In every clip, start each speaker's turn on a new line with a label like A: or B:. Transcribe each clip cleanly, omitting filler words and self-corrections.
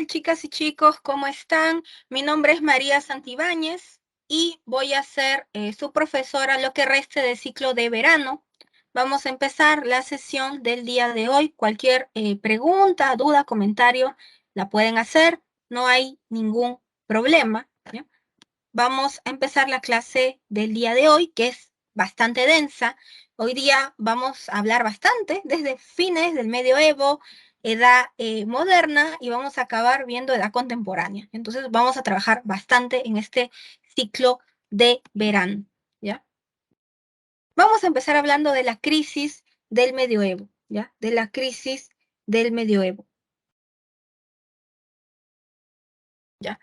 A: tal, chicas y chicos? ¿Cómo están? Mi nombre es María Santibáñez y voy a ser su profesora lo que reste del ciclo de verano. Vamos a empezar la sesión del día de hoy. Cualquier pregunta, duda, comentario, la pueden hacer. No hay ningún problema, ¿ya? Vamos a empezar la clase del día de hoy, que es bastante densa. Hoy día vamos a hablar bastante desde fines del medioevo, edad moderna, y vamos a acabar viendo edad contemporánea. Entonces vamos a trabajar bastante en este ciclo de verano, ¿ya? Vamos a empezar hablando de la crisis del medioevo, ¿ya? De la crisis del medioevo, ¿ya?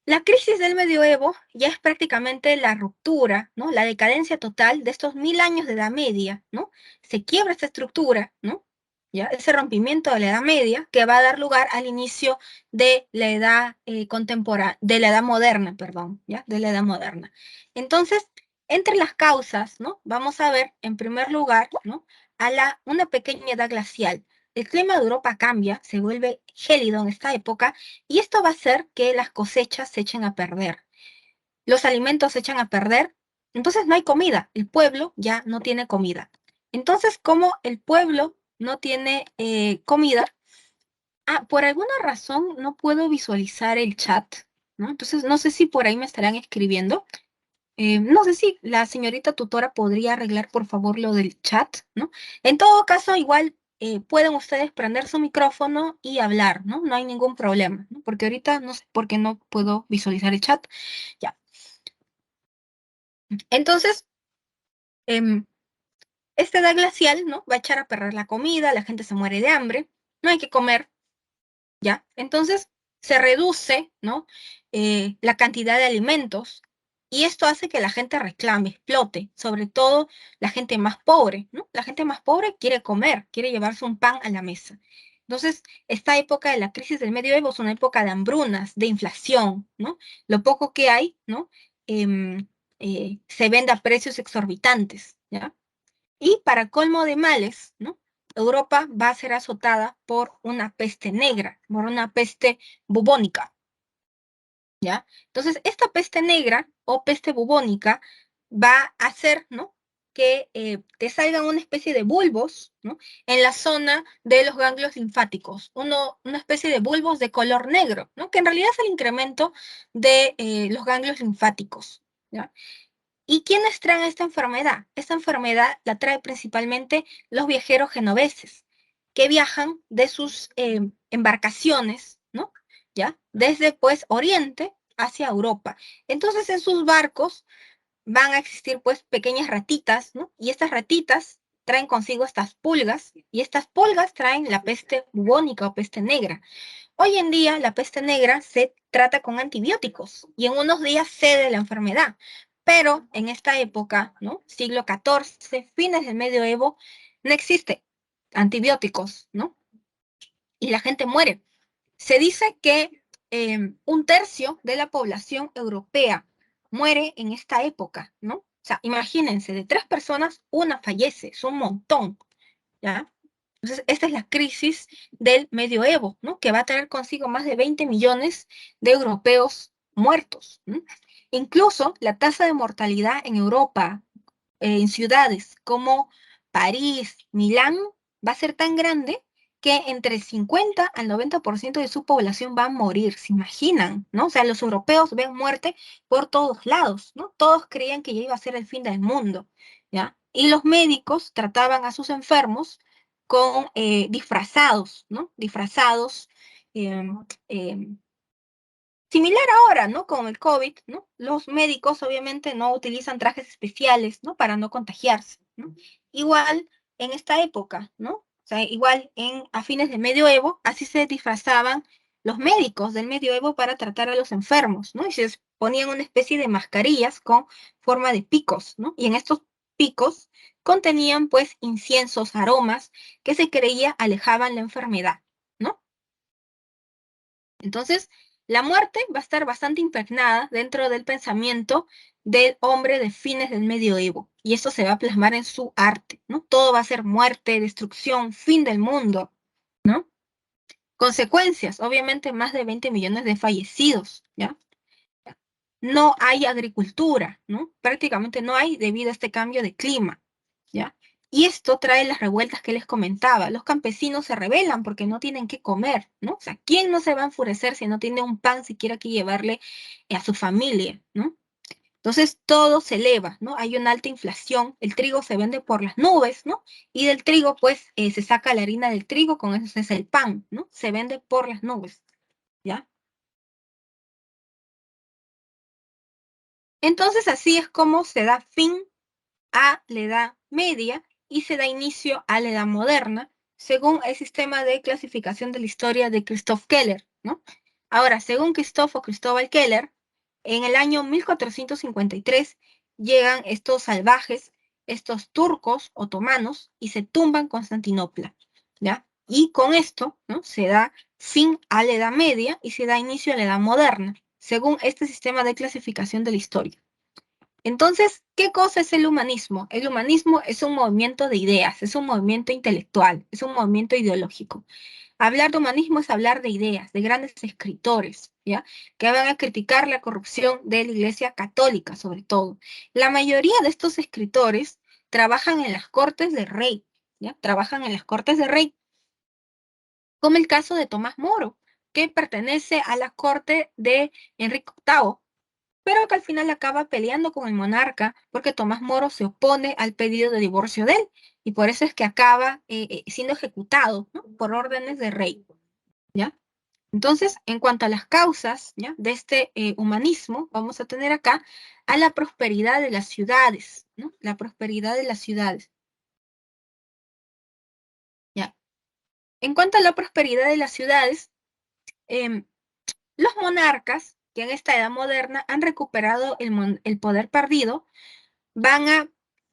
A: La crisis del medioevo ya es prácticamente la ruptura, ¿no? La decadencia total de estos 1000 años de Edad Media, ¿no? Se quiebra esta estructura, ¿no? ¿Ya? Ese rompimiento de la Edad Media que va a dar lugar al inicio de la edad contemporánea, de la edad moderna, perdón, ¿ya? De la edad moderna. Entonces, entre las causas, ¿no? Vamos a ver, en primer lugar, ¿no? Una pequeña edad glacial. El clima de Europa cambia, se vuelve gélido en esta época, y esto va a hacer que las cosechas se echen a perder. Los alimentos se echan a perder, entonces no hay comida. El pueblo ya no tiene comida. Entonces, como el pueblo no tiene comida, por alguna razón no puedo visualizar el chat, ¿no? Entonces, no sé si por ahí me estarán escribiendo. No sé si la señorita tutora podría arreglar, por favor, lo del chat, ¿no? En todo caso, igual pueden ustedes prender su micrófono y hablar, ¿no? No hay ningún problema, ¿no? Porque ahorita no sé por qué no puedo visualizar el chat. Ya. Entonces, em, esta edad glacial, ¿no? Va a echar a perder la comida, la gente se muere de hambre, no hay que comer, ¿ya? Entonces, se reduce, ¿no? La cantidad de alimentos, y esto hace que la gente reclame, explote, sobre todo la gente más pobre, ¿no? La gente más pobre quiere comer, quiere llevarse un pan a la mesa. Entonces, esta época de la crisis del medioevo es una época de hambrunas, de inflación, ¿no? Lo poco que hay, ¿no? Em, Se vende a precios exorbitantes, ¿ya? Y para colmo de males, ¿no? Europa va a ser azotada por una peste negra, por una peste bubónica, ¿ya? Entonces, esta peste negra o peste bubónica va a hacer, ¿no? Que te salgan una especie de bulbos, ¿no? En la zona de los ganglios linfáticos, una especie de bulbos de color negro, ¿no? Que en realidad es el incremento de los ganglios linfáticos, ¿ya? ¿Y quiénes traen esta enfermedad? Esta enfermedad la trae principalmente los viajeros genoveses, que viajan de sus embarcaciones, ¿no? ¿Ya? Desde, pues, Oriente hacia Europa. Entonces, en sus barcos van a existir, pues, pequeñas ratitas, ¿no? Y estas ratitas traen consigo estas pulgas, y estas pulgas traen la peste bubónica o peste negra. Hoy en día la peste negra se trata con antibióticos y en unos días cede la enfermedad, pero en esta época, ¿no? Siglo XIV, fines del medioevo, no existe antibióticos, ¿no? Y la gente muere. Se dice que un tercio de la población europea muere en esta época, ¿no? O sea, imagínense, de 3 personas, una fallece, es un montón, ¿ya? Entonces, esta es la crisis del medioevo, ¿no? Que va a traer consigo más de 20 millones de europeos muertos, ¿no? Incluso la tasa de mortalidad en Europa, en ciudades como París, Milán, va a ser tan grande que entre el 50 al 90% de su población va a morir, ¿se imaginan? ¿No? O sea, los europeos ven muerte por todos lados, ¿no? Todos creían que ya iba a ser el fin del mundo, ¿ya? Y los médicos trataban a sus enfermos con disfrazados, ¿no? Disfrazados, eh, eh, similar ahora, ¿no? Con el COVID, ¿no? Los médicos obviamente no utilizan trajes especiales, ¿no? Para no contagiarse, ¿no? Igual en esta época, ¿no? O sea, igual a fines del medioevo, así se disfrazaban los médicos del medioevo para tratar a los enfermos, ¿no? Y se ponían una especie de mascarillas con forma de picos, ¿no? Y en estos picos contenían pues inciensos, aromas que se creía alejaban la enfermedad, ¿no? Entonces, la muerte va a estar bastante impregnada dentro del pensamiento del hombre de fines del medioevo, y eso se va a plasmar en su arte, ¿no? Todo va a ser muerte, destrucción, fin del mundo, ¿no? Consecuencias, obviamente más de 20 millones de fallecidos, ¿ya? No hay agricultura, ¿no? Prácticamente no hay debido a este cambio de clima, ¿ya? Y esto trae las revueltas que les comentaba. Los campesinos se rebelan porque no tienen qué comer, ¿no? O sea, ¿quién no se va a enfurecer si no tiene un pan siquiera que llevarle a su familia, ¿no? Entonces todo se eleva, ¿no? Hay una alta inflación, el trigo se vende por las nubes, ¿no? Y del trigo, pues, se saca la harina del trigo, con eso se hace el pan, ¿no? Se vende por las nubes, ¿ya? Entonces así es como se da fin a la Edad Media y se da inicio a la Edad Moderna, según el sistema de clasificación de la historia de Christoph Keller, ¿no? Ahora, según Christoph o Cristóbal Keller, en el año 1453 llegan estos salvajes, estos turcos otomanos, y se tumban Constantinopla, ¿ya? Y con esto, ¿no? Se da fin a la Edad Media y se da inicio a la Edad Moderna, según este sistema de clasificación de la historia. Entonces, ¿qué cosa es el humanismo? El humanismo es un movimiento de ideas, es un movimiento intelectual, es un movimiento ideológico. Hablar de humanismo es hablar de ideas, de grandes escritores, ¿ya? Que van a criticar la corrupción de la Iglesia Católica, sobre todo. La mayoría de estos escritores trabajan en las cortes del rey, ¿ya? Trabajan en las cortes del rey, como el caso de Tomás Moro, que pertenece a la corte de Enrique VIII, pero que al final acaba peleando con el monarca porque Tomás Moro se opone al pedido de divorcio de él y por eso es que acaba siendo ejecutado, ¿no? Por órdenes del rey, ¿ya? Entonces, en cuanto a las causas, ¿ya? De este humanismo, vamos a tener acá a la prosperidad de las ciudades, ¿no? La prosperidad de las ciudades, ¿ya? En cuanto a la prosperidad de las ciudades, em, los monarcas que en esta edad moderna han recuperado el poder perdido van a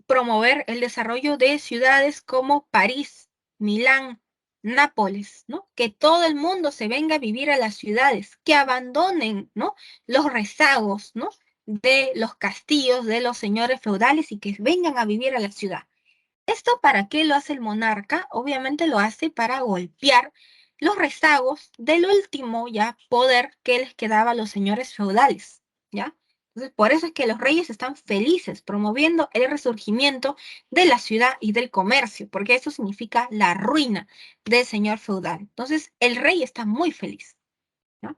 A: promover el desarrollo de ciudades como París, Milán, Nápoles, ¿no? Que todo el mundo se venga a vivir a las ciudades, que abandonen, ¿no? Los rezagos, ¿no? De los castillos de los señores feudales y que vengan a vivir a la ciudad. ¿Esto para qué lo hace el monarca? Obviamente lo hace para golpear los rezagos del último ya poder que les quedaba a los señores feudales, ¿ya? Entonces, por eso es que los reyes están felices promoviendo el resurgimiento de la ciudad y del comercio, porque eso significa la ruina del señor feudal. Entonces, el rey está muy feliz, ¿no?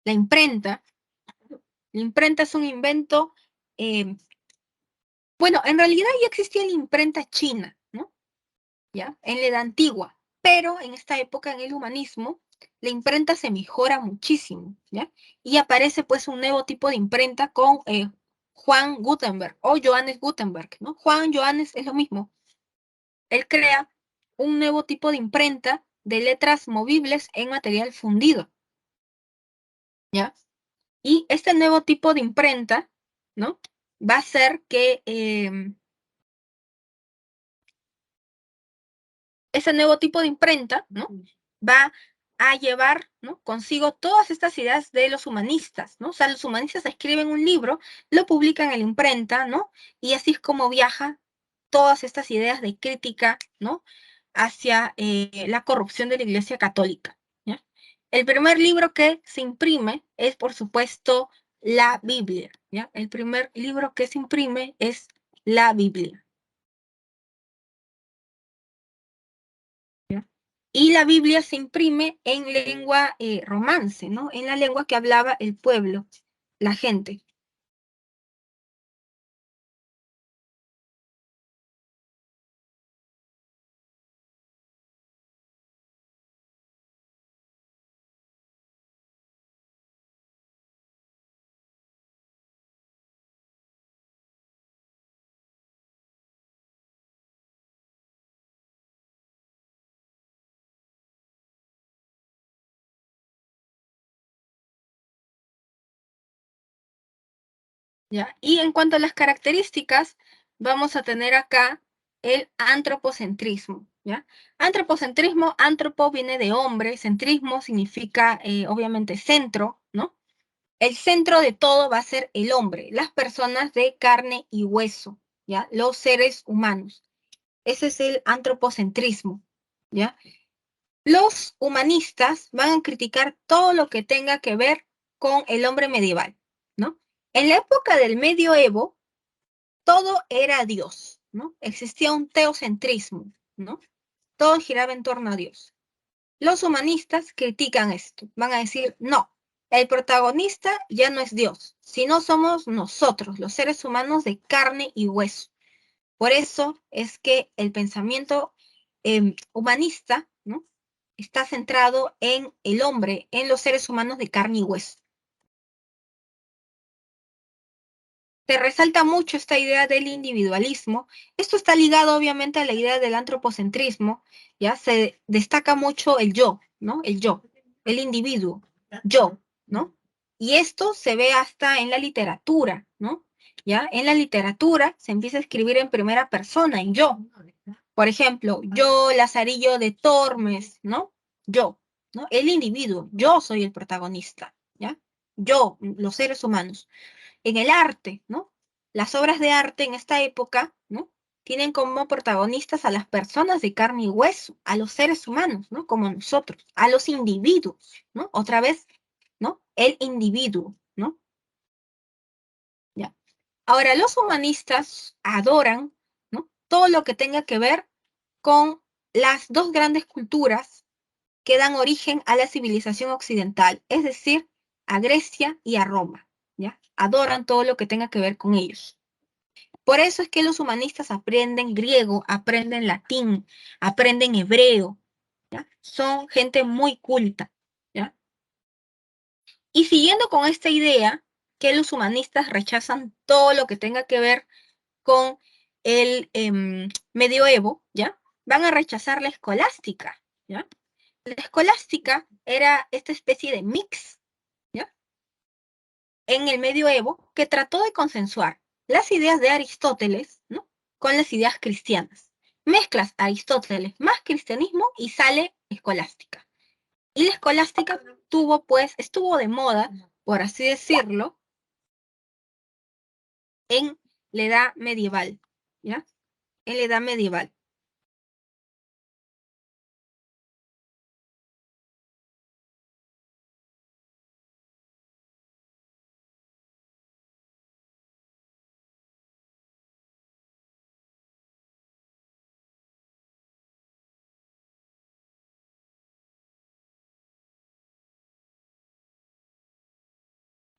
A: La imprenta, la imprenta es un invento, eh, bueno, en realidad ya existía la imprenta china, ¿no? ¿Ya? En la edad antigua, pero en esta época, en el humanismo, la imprenta se mejora muchísimo, ¿ya? Y aparece pues un nuevo tipo de imprenta con Juan Gutenberg o Johannes Gutenberg, ¿no? Juan Johannes es lo mismo. Él crea un nuevo tipo de imprenta de letras movibles en material fundido, ¿ya? Y este nuevo tipo de imprenta, ¿no? Va a hacer que ese nuevo tipo de imprenta, ¿no? Va a llevar, ¿no? Consigo todas estas ideas de los humanistas, ¿no? O sea, los humanistas escriben un libro, lo publican en la imprenta, ¿no? Y así es como viaja todas estas ideas de crítica, ¿no? Hacia la corrupción de la Iglesia Católica, ¿ya? El primer libro que se imprime es, por supuesto, la Biblia, ¿ya? El primer libro que se imprime es la Biblia. ¿Ya? Y la Biblia se imprime en lengua romance, ¿no? En la lengua que hablaba el pueblo, la gente. ¿Ya? Y en cuanto a las características, vamos a tener acá el antropocentrismo, ¿ya? Antropocentrismo, antropo viene de hombre, centrismo significa obviamente centro, ¿no? El centro de todo va a ser el hombre, las personas de carne y hueso, ¿ya? Los seres humanos. Ese es el antropocentrismo, ¿ya? Los humanistas van a criticar todo lo que tenga que ver con el hombre medieval, ¿no? En la época del medioevo, todo era Dios, ¿no? Existía un teocentrismo, ¿no? Todo giraba en torno a Dios. Los humanistas critican esto, van a decir, no, el protagonista ya no es Dios, sino somos nosotros, los seres humanos de carne y hueso. Por eso es que el pensamiento humanista, ¿no? Está centrado en el hombre, en los seres humanos de carne y hueso. Se resalta mucho esta idea del individualismo. Esto está ligado obviamente a la idea del antropocentrismo, ya se destaca mucho el yo, ¿no? El yo, el individuo, yo, ¿no? Y esto se ve hasta en la literatura, ¿no? Ya en la literatura se empieza a escribir en primera persona, en yo. Por ejemplo, yo, Lazarillo de Tormes, ¿no? Yo, ¿no? El individuo, yo soy el protagonista, ¿ya? Yo, los seres humanos. En el arte, ¿no? Las obras de arte en esta época, ¿no? Tienen como protagonistas a las personas de carne y hueso, a los seres humanos, ¿no? Como nosotros, a los individuos, ¿no? Otra vez, ¿no? El individuo, ¿no? Ya. Ahora, los humanistas adoran, ¿no? Todo lo que tenga que ver con las dos grandes culturas que dan origen a la civilización occidental, es decir, a Grecia y a Roma, ¿ya? Adoran todo lo que tenga que ver con ellos. Por eso es que los humanistas aprenden griego, aprenden latín, aprenden hebreo, ¿ya? Son gente muy culta, ¿ya? Y siguiendo con esta idea, que los humanistas rechazan todo lo que tenga que ver con el medioevo, ¿ya? Van a rechazar la escolástica, ¿ya? La escolástica era esta especie de mix, ¿ya? En el medioevo que trató de consensuar las ideas de Aristóteles, ¿no? Con las ideas cristianas. Mezclas Aristóteles más cristianismo y sale escolástica. Y la escolástica tuvo, pues, estuvo de moda, por así decirlo, en la edad medieval, ¿ya? En la edad medieval.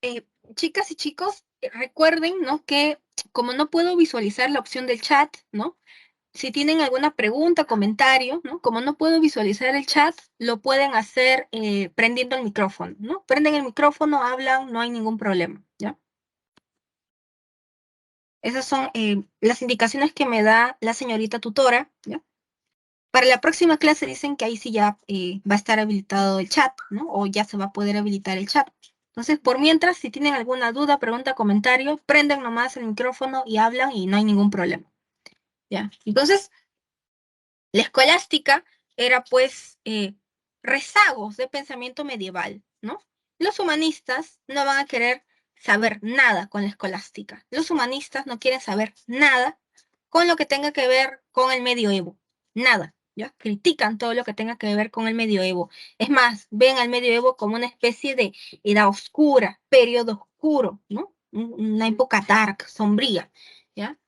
A: Eh, Chicas y chicos, recuerden, ¿no? Que como no puedo visualizar la opción del chat, ¿no? Si tienen alguna pregunta, comentario, ¿no? Como no puedo visualizar el chat, lo pueden hacer prendiendo el micrófono, ¿no? Prenden el micrófono, hablan, no hay ningún problema, ¿ya? Esas son las indicaciones que me da la señorita tutora, ¿ya? Para la próxima clase dicen que ahí sí ya va a estar habilitado el chat, ¿no? O ya se va a poder habilitar el chat. Entonces, por mientras, si tienen alguna duda, pregunta, comentario, prenden nomás el micrófono y hablan y no hay ningún problema, ¿ya? Entonces, la escolástica era pues rezagos de pensamiento medieval, ¿no? Los humanistas no van a querer saber nada con la escolástica. Los humanistas no quieren saber nada con lo que tenga que ver con el medioevo. Nada, ¿ya? Critican todo lo que tenga que ver con el medioevo. Es más, ven al medioevo como una especie de edad oscura, periodo oscuro, ¿no? Una época dark, sombría, ¿ya?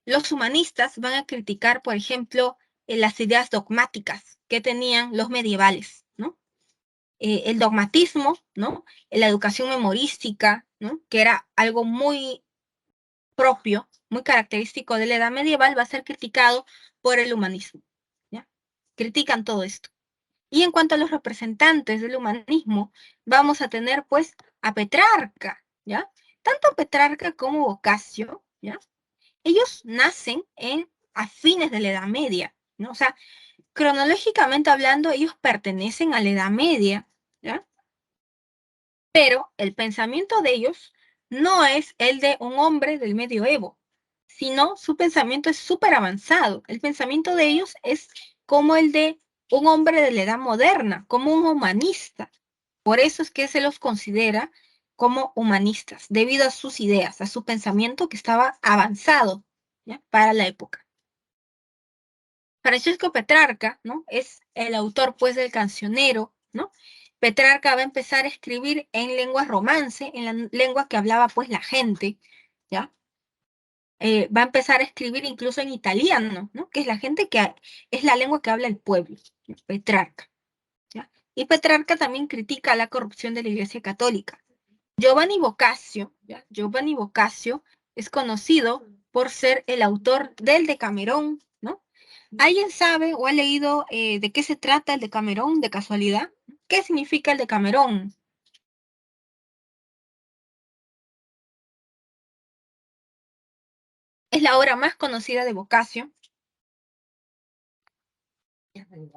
A: Los humanistas van a criticar, por ejemplo, las ideas dogmáticas que tenían los medievales, ¿no? El dogmatismo, ¿no? La educación memorística, ¿no? Que era algo muy propio, muy característico de la edad medieval, va a ser criticado por el humanismo, ¿ya? Critican todo esto. Y en cuanto a los representantes del humanismo, vamos a tener pues a Petrarca, ¿ya? Tanto Petrarca como Boccaccio, ¿ya? Ellos nacen a fines de la Edad Media, ¿no? O sea, cronológicamente hablando, ellos pertenecen a la Edad Media, ¿ya? Pero el pensamiento de ellos no es el de un hombre del medioevo, sino su pensamiento es súper avanzado. El pensamiento de ellos es como el de un hombre de la edad moderna, como un humanista. Por eso es que se los considera como humanistas, debido a sus ideas, a su pensamiento que estaba avanzado, ¿ya? Para la época. Francisco Petrarca, ¿no? Es el autor, pues, del Cancionero, ¿no? Petrarca va a empezar a escribir en lengua romance, en la lengua que hablaba, pues, la gente, ¿ya? Va a empezar a escribir incluso en italiano, ¿no? Que es la gente que es la lengua que habla el pueblo, ¿no? Petrarca, ¿ya? Y Petrarca también critica la corrupción de la Iglesia Católica. Giovanni Boccaccio, ¿ya? Giovanni Boccaccio es conocido por ser el autor del Decamerón, ¿no? ¿Alguien sabe o ha leído de qué se trata el Decamerón de casualidad? ¿Qué significa el Decamerón? Es la obra más conocida de Boccaccio. El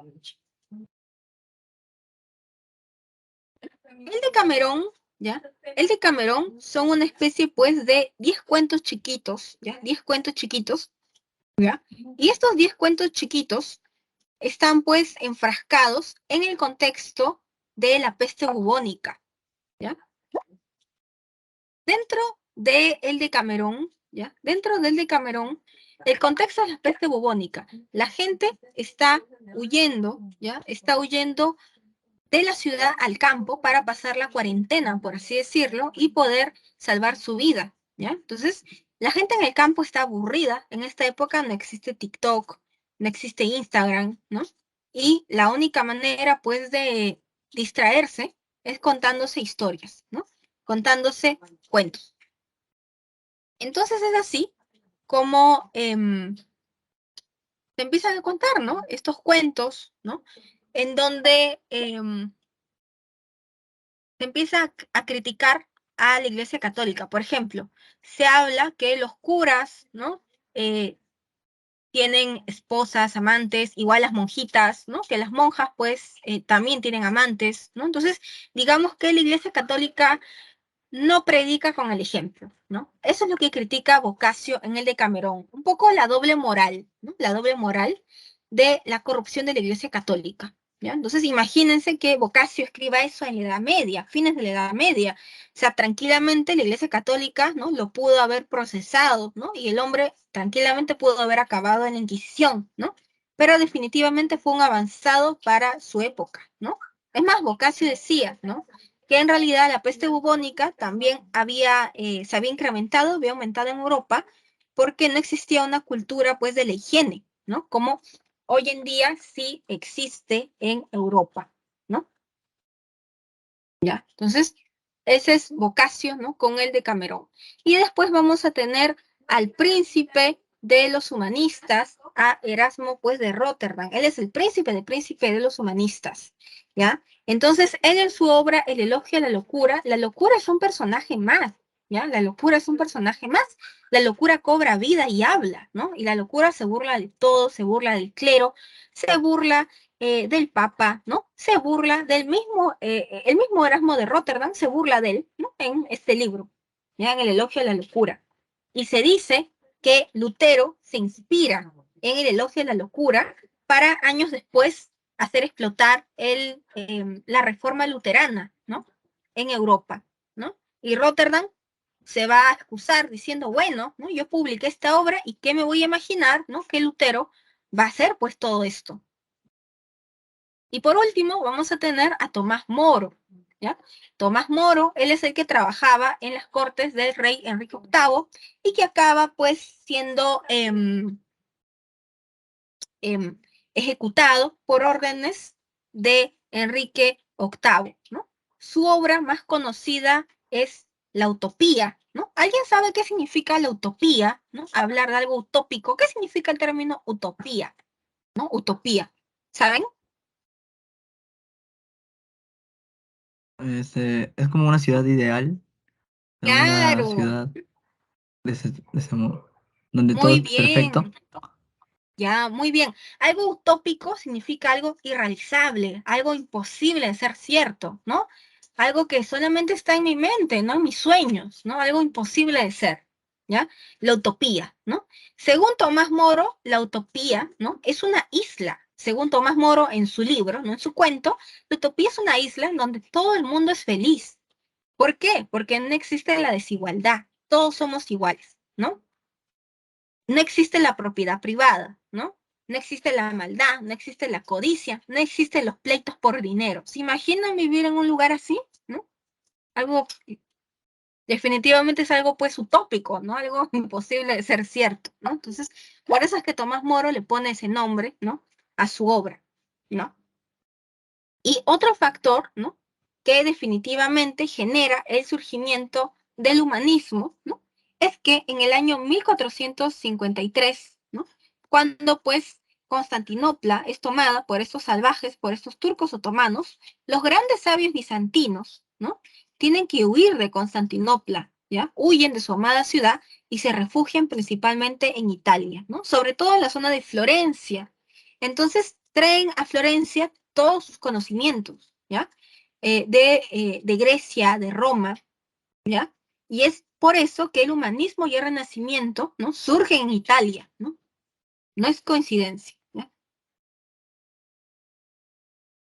A: Decamerón, ¿ya? El Decamerón son una especie, pues, de 10 cuentos chiquitos, ¿ya? 10 cuentos chiquitos, ¿ya? Y estos 10 cuentos chiquitos están, pues, enfrascados en el contexto de la peste bubónica, ¿ya? Dentro del Decamerón, ¿ya? Dentro del Decamerón, el contexto es la peste bubónica. La gente está huyendo, ¿ya? Está huyendo de la ciudad al campo para pasar la cuarentena, por así decirlo, y poder salvar su vida, ¿ya? Entonces, la gente en el campo está aburrida. En esta época no existe TikTok, no existe Instagram, ¿no? Y la única manera, pues, de distraerse es contándose historias, ¿no? Contándose cuentos. Entonces es así como se empiezan a contar, ¿no? Estos cuentos, ¿no? En donde se empieza a criticar a la Iglesia Católica. Por ejemplo, se habla que los curas, ¿no? Eh, tienen esposas, amantes, igual las monjitas, ¿no? Que las monjas, pues, también tienen amantes, ¿no? Entonces, digamos que la Iglesia Católica no predica con el ejemplo, ¿no? Eso es lo que critica Boccaccio en el Decamerón, un poco la doble moral, ¿no? La doble moral de la corrupción de la Iglesia Católica, ¿ya? Entonces imagínense que Boccaccio escriba eso en la Edad Media, fines de la Edad Media, o sea, tranquilamente la Iglesia Católica, ¿no? Lo pudo haber procesado, ¿no? Y el hombre tranquilamente pudo haber acabado en la Inquisición, ¿no? Pero definitivamente fue un avanzado para su época, ¿no? Es más, Boccaccio decía, ¿no? Que en realidad la peste bubónica también se había incrementado, había aumentado en Europa, porque no existía una cultura, pues, de la higiene, ¿no? Como hoy en día sí existe en Europa, ¿no? Ya, entonces, ese es Boccaccio, ¿no? Con el Decamerón. Y después vamos a tener al príncipe de los humanistas, a Erasmo, pues, de Rotterdam. Él es el príncipe de los humanistas, ¿ya? Entonces, él en su obra, El elogio a la locura es un personaje más, ¿ya? La locura es un personaje más. La locura cobra vida y habla, ¿no? Y la locura se burla de todo, se burla del clero, se burla del Papa, ¿no? Se burla el mismo Erasmo de Rotterdam se burla de él, ¿no? En este libro, ¿ya? En el elogio a la locura. Y se dice que Lutero se inspira en el elogio a la locura para años después hacer explotar la reforma luterana, ¿no? En Europa, ¿no? Y Rotterdam se va a excusar diciendo, bueno, ¿no? Yo publiqué esta obra y ¿qué me voy a imaginar, ¿no? Que Lutero va a hacer pues todo esto. Y por último, vamos a tener a Tomás Moro, ¿ya? Tomás Moro, él es el que trabajaba en las cortes del rey Enrique VIII y que acaba pues siendo em, ejecutado por órdenes de Enrique VIII, ¿no? Su obra más conocida es La Utopía, ¿no? ¿Alguien sabe qué significa la utopía, ¿no? Hablar de algo utópico. ¿Qué significa el término utopía, ¿no? Utopía. ¿Saben?
B: Es como una ciudad ideal, una
A: Claro,
B: ciudad de ese modo, donde todo
A: muy
B: es perfecto.
A: bien. Ya, muy bien. Algo utópico significa algo irrealizable, algo imposible de ser cierto, ¿no? Algo que solamente está en mi mente, ¿no? En mis sueños, ¿no? Algo imposible de ser, ¿ya? La utopía, ¿no? Según Tomás Moro, la utopía, ¿no? Es una isla. Según Tomás Moro en su libro, ¿no? En su cuento, la utopía es una isla en donde todo el mundo es feliz. ¿Por qué? Porque no existe la desigualdad. Todos somos iguales, ¿no? No existe la propiedad privada, ¿no? no existe la maldad, no existe la codicia, no existen los pleitos por dinero. ¿Se imaginan vivir en un lugar así? ¿No? Algo, definitivamente es algo pues utópico, ¿no? Algo imposible de ser cierto, ¿no? Entonces, por eso es que Tomás Moro le pone ese nombre, ¿no? A su obra, ¿no? Y otro factor, ¿no? Que definitivamente genera el surgimiento del humanismo, ¿no? Es que en el año 1453, ¿no? Cuando pues Constantinopla es tomada por estos salvajes, por estos turcos otomanos, los grandes sabios bizantinos, ¿no? Tienen que huir de Constantinopla, ¿ya? Huyen de su amada ciudad y se refugian principalmente en Italia, ¿no? Sobre todo en la zona de Florencia. Entonces traen a Florencia todos sus conocimientos, ¿ya? De Grecia, de Roma, ¿ya? Y es por eso que el humanismo y el renacimiento, ¿no? Surgen en Italia, ¿no? No es coincidencia, ¿ya?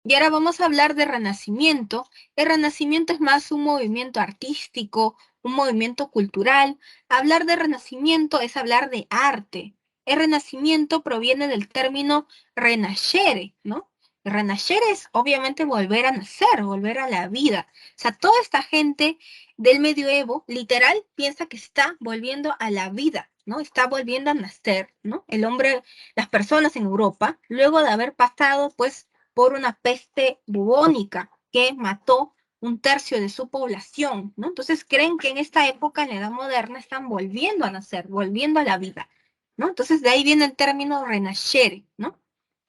A: Y ahora vamos a hablar de Renacimiento. El Renacimiento es más un movimiento artístico, un movimiento cultural. Hablar de Renacimiento es hablar de arte. El Renacimiento proviene del término renascere, ¿no? Renascer es obviamente volver a nacer, volver a la vida. O sea, toda esta gente del medioevo, literal, piensa que está volviendo a la vida, ¿no? Está volviendo a nacer, ¿no? El hombre, las personas en Europa, luego de haber pasado, pues, por una peste bubónica que mató un tercio de su población, ¿no? Entonces creen que en esta época, en la Edad Moderna, están volviendo a nacer, volviendo a la vida, ¿no? Entonces de ahí viene el término renascere, ¿no?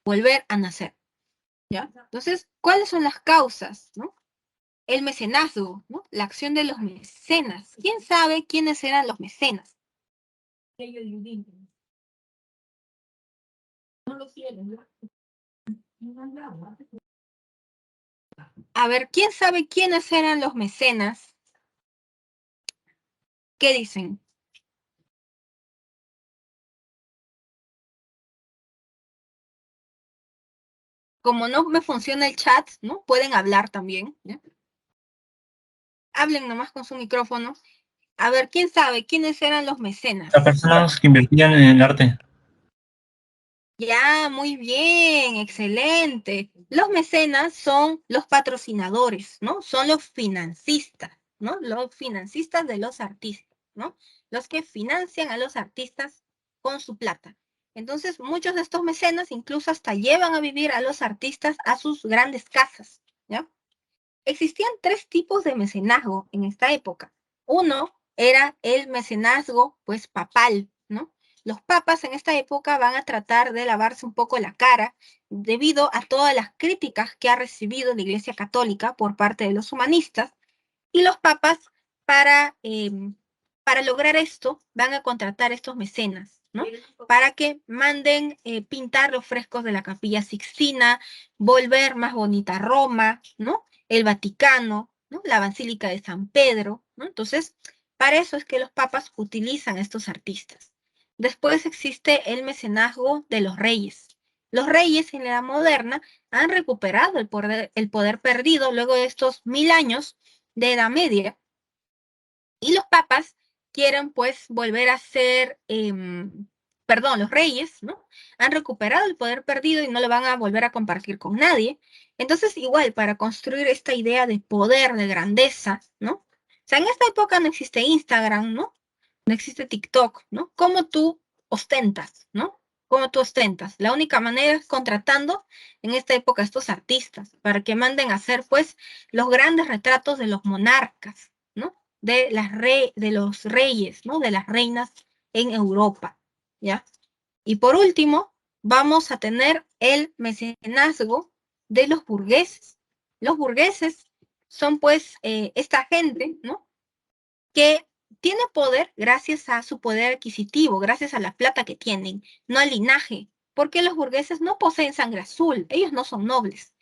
A: Volver a nacer, ¿ya? Entonces, ¿cuáles son las causas, ¿no? El mecenazgo, ¿no? La acción de los mecenas. ¿Quién sabe quiénes eran los mecenas? A ver, ¿quién sabe quiénes eran los mecenas? ¿Qué dicen? Como no me funciona el chat, ¿no? Pueden hablar también, ¿ya? Hablen nomás con su micrófono. A ver, ¿quién sabe quiénes eran los mecenas?
C: Las personas que invertían en el arte.
A: Ya, muy bien, excelente. Los mecenas son los patrocinadores, ¿no? Son los financistas, ¿no? Los financistas de los artistas, ¿no? Los que financian a los artistas con su plata. Entonces, muchos de estos mecenas incluso hasta llevan a vivir a los artistas a sus grandes casas, ¿ya? Existían tres tipos de mecenazgo en esta época. Uno era el mecenazgo, pues, papal, ¿no? Los papas en esta época van a tratar de lavarse un poco la cara debido a todas las críticas que ha recibido la Iglesia Católica por parte de los humanistas, y los papas para lograr esto van a contratar estos mecenas, ¿no? Para que manden pintar los frescos de la Capilla Sixtina, volver más bonita Roma, ¿no? El Vaticano, ¿no? La Basílica de San Pedro, ¿no? Entonces, para eso es que los papas utilizan estos artistas. Después existe el mecenazgo de los reyes. Los reyes en la Edad Moderna han recuperado el poder perdido luego de estos 1000 años de Edad Media, y los papas quieren pues volver a ser, perdón, los reyes, ¿no? Han recuperado el poder perdido y no lo van a volver a compartir con nadie. Entonces, igual, para construir esta idea de poder, de grandeza, ¿no? O sea, en esta época no existe Instagram, ¿no? No existe TikTok, ¿no? ¿Cómo tú ostentas, ¿no? ¿Cómo tú ostentas? La única manera es contratando en esta época a estos artistas para que manden a hacer, pues, los grandes retratos de los monarcas, ¿no? De los reyes, ¿no? De las reinas en Europa, ¿ya? Y por último, vamos a tener el mecenazgo de los burgueses. Los burgueses son, pues, esta gente, ¿no? Que tiene poder gracias a su poder adquisitivo, gracias a la plata que tienen, no al linaje, porque los burgueses no poseen sangre azul, ellos no son nobles.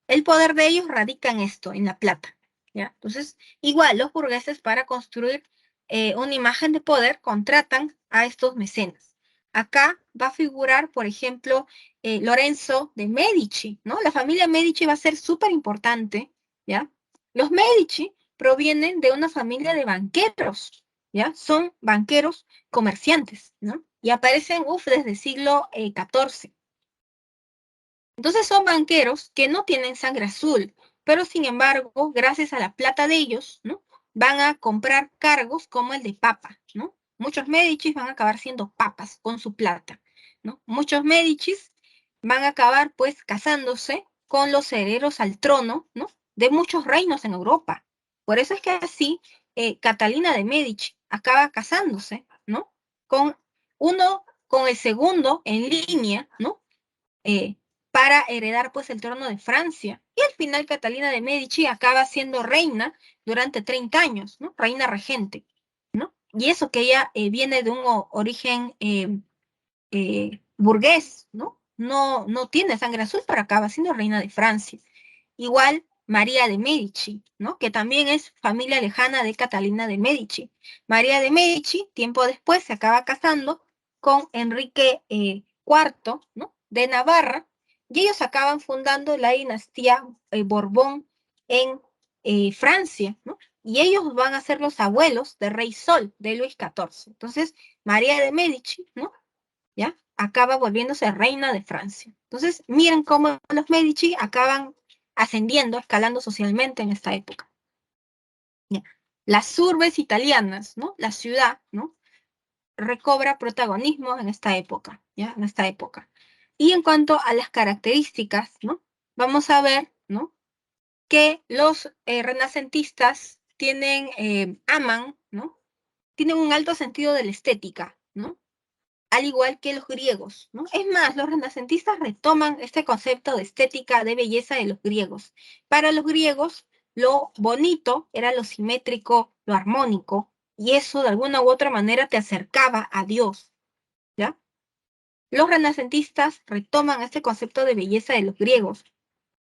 A: El poder de ellos radica en esto, en la plata, ¿ya? Entonces, igual, los burgueses para construir una imagen de poder contratan a estos mecenas. Acá va a figurar, por ejemplo, Lorenzo de Medici, ¿no? La familia Medici va a ser súper importante, ¿ya? Los Medici provienen de una familia de banqueros, ¿ya? Son banqueros comerciantes, ¿no? Y aparecen, desde el siglo XIV. Entonces son banqueros que no tienen sangre azul, pero sin embargo, gracias a la plata de ellos, ¿no? Van a comprar cargos como el de papa, ¿no? Muchos Médicis van a acabar siendo papas con su plata, ¿no? Muchos Médicis van a acabar pues casándose con los herederos al trono, ¿no? De muchos reinos en Europa. Por eso es que así Catalina de Medici acaba casándose, ¿no? Con con el segundo en línea, ¿no? Para heredar pues el trono de Francia. Y al final Catalina de Medici acaba siendo reina durante 30 años, ¿no? Reina regente, ¿no? Y eso que ella viene de un origen burgués, ¿no? No tiene sangre azul, pero acaba siendo reina de Francia. Igual María de Medici, ¿no? Que también es familia lejana de Catalina de Medici. María de Medici, tiempo después, se acaba casando con Enrique IV, ¿no? De Navarra, y ellos acaban fundando la dinastía Borbón en Francia, ¿no? Y ellos van a ser los abuelos de Rey Sol, de Luis XIV. Entonces, María de Medici, ¿no? ¿Ya? Acaba volviéndose reina de Francia. Entonces, miren cómo los Medici acaban ascendiendo, escalando socialmente en esta época. ¿Ya? Las urbes italianas, ¿no? La ciudad, ¿no? Recobra protagonismo en esta época, ¿ya? En esta época. Y en cuanto a las características, ¿no? Vamos a ver, ¿no? Que los renacentistas aman, ¿no? Tienen un alto sentido de la estética, ¿no? Al igual que los griegos, ¿no? Es más, los renacentistas retoman este concepto de estética, de belleza de los griegos. Para los griegos, lo bonito era lo simétrico, lo armónico, y eso de alguna u otra manera te acercaba a Dios, ¿ya? Los renacentistas retoman este concepto de belleza de los griegos.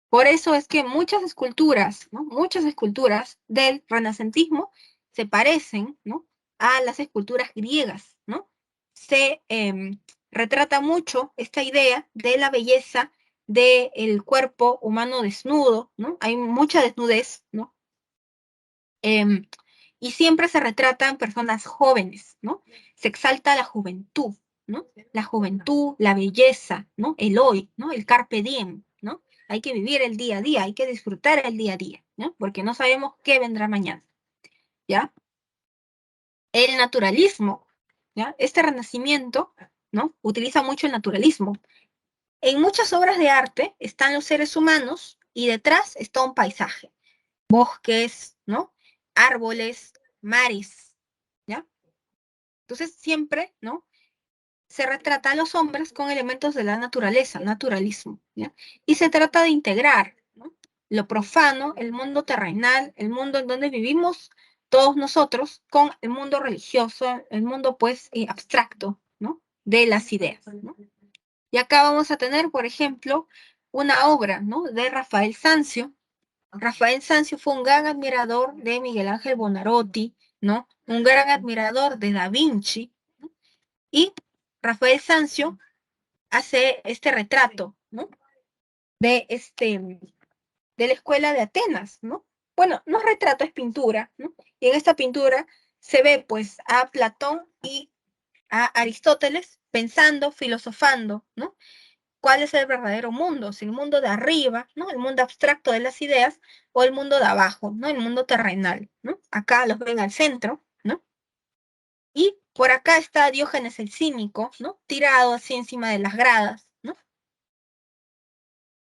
A: Por eso es que muchas esculturas, ¿no? Muchas esculturas del renacentismo se parecen, ¿no? A las esculturas griegas, ¿no? Se retrata mucho esta idea de la belleza del cuerpo humano desnudo, ¿no? Hay mucha desnudez, ¿no? Y siempre se retratan personas jóvenes, ¿no? Se exalta la juventud, ¿no? La juventud, la belleza, ¿no? El hoy, ¿no? El carpe diem, ¿no? Hay que vivir el día a día, hay que disfrutar el día a día, ¿no? Porque no sabemos qué vendrá mañana, ¿ya? El naturalismo, ¿ya? Este renacimiento, ¿no? Utiliza mucho el naturalismo. En muchas obras de arte están los seres humanos y detrás está un paisaje, bosques, ¿no? Árboles, mares, ¿ya? Entonces siempre, ¿no? Se retrata a los hombres con elementos de la naturaleza, naturalismo, ¿ya? Y se trata de integrar, ¿no? Lo profano, el mundo terrenal, el mundo en donde vivimos todos nosotros, con el mundo religioso, el mundo, pues, abstracto, ¿no? De las ideas, ¿no? Y acá vamos a tener, por ejemplo, una obra, ¿no? De Rafael Sanzio. Rafael Sanzio fue un gran admirador de Miguel Ángel Buonarroti, ¿no? Un gran admirador de Da Vinci, ¿no? Y Rafael Sanzio hace este retrato, ¿no? De, de la escuela de Atenas, ¿no? Bueno, no es retrato, es pintura, ¿no? Y en esta pintura se ve, pues, a Platón y a Aristóteles pensando, filosofando, ¿no? ¿Cuál es el verdadero mundo? Si el mundo de arriba, ¿no? El mundo abstracto de las ideas, o el mundo de abajo, ¿no? El mundo terrenal, ¿no? Acá los ven al centro, ¿no? Y por acá está Diógenes el cínico, ¿no? Tirado así encima de las gradas, ¿no?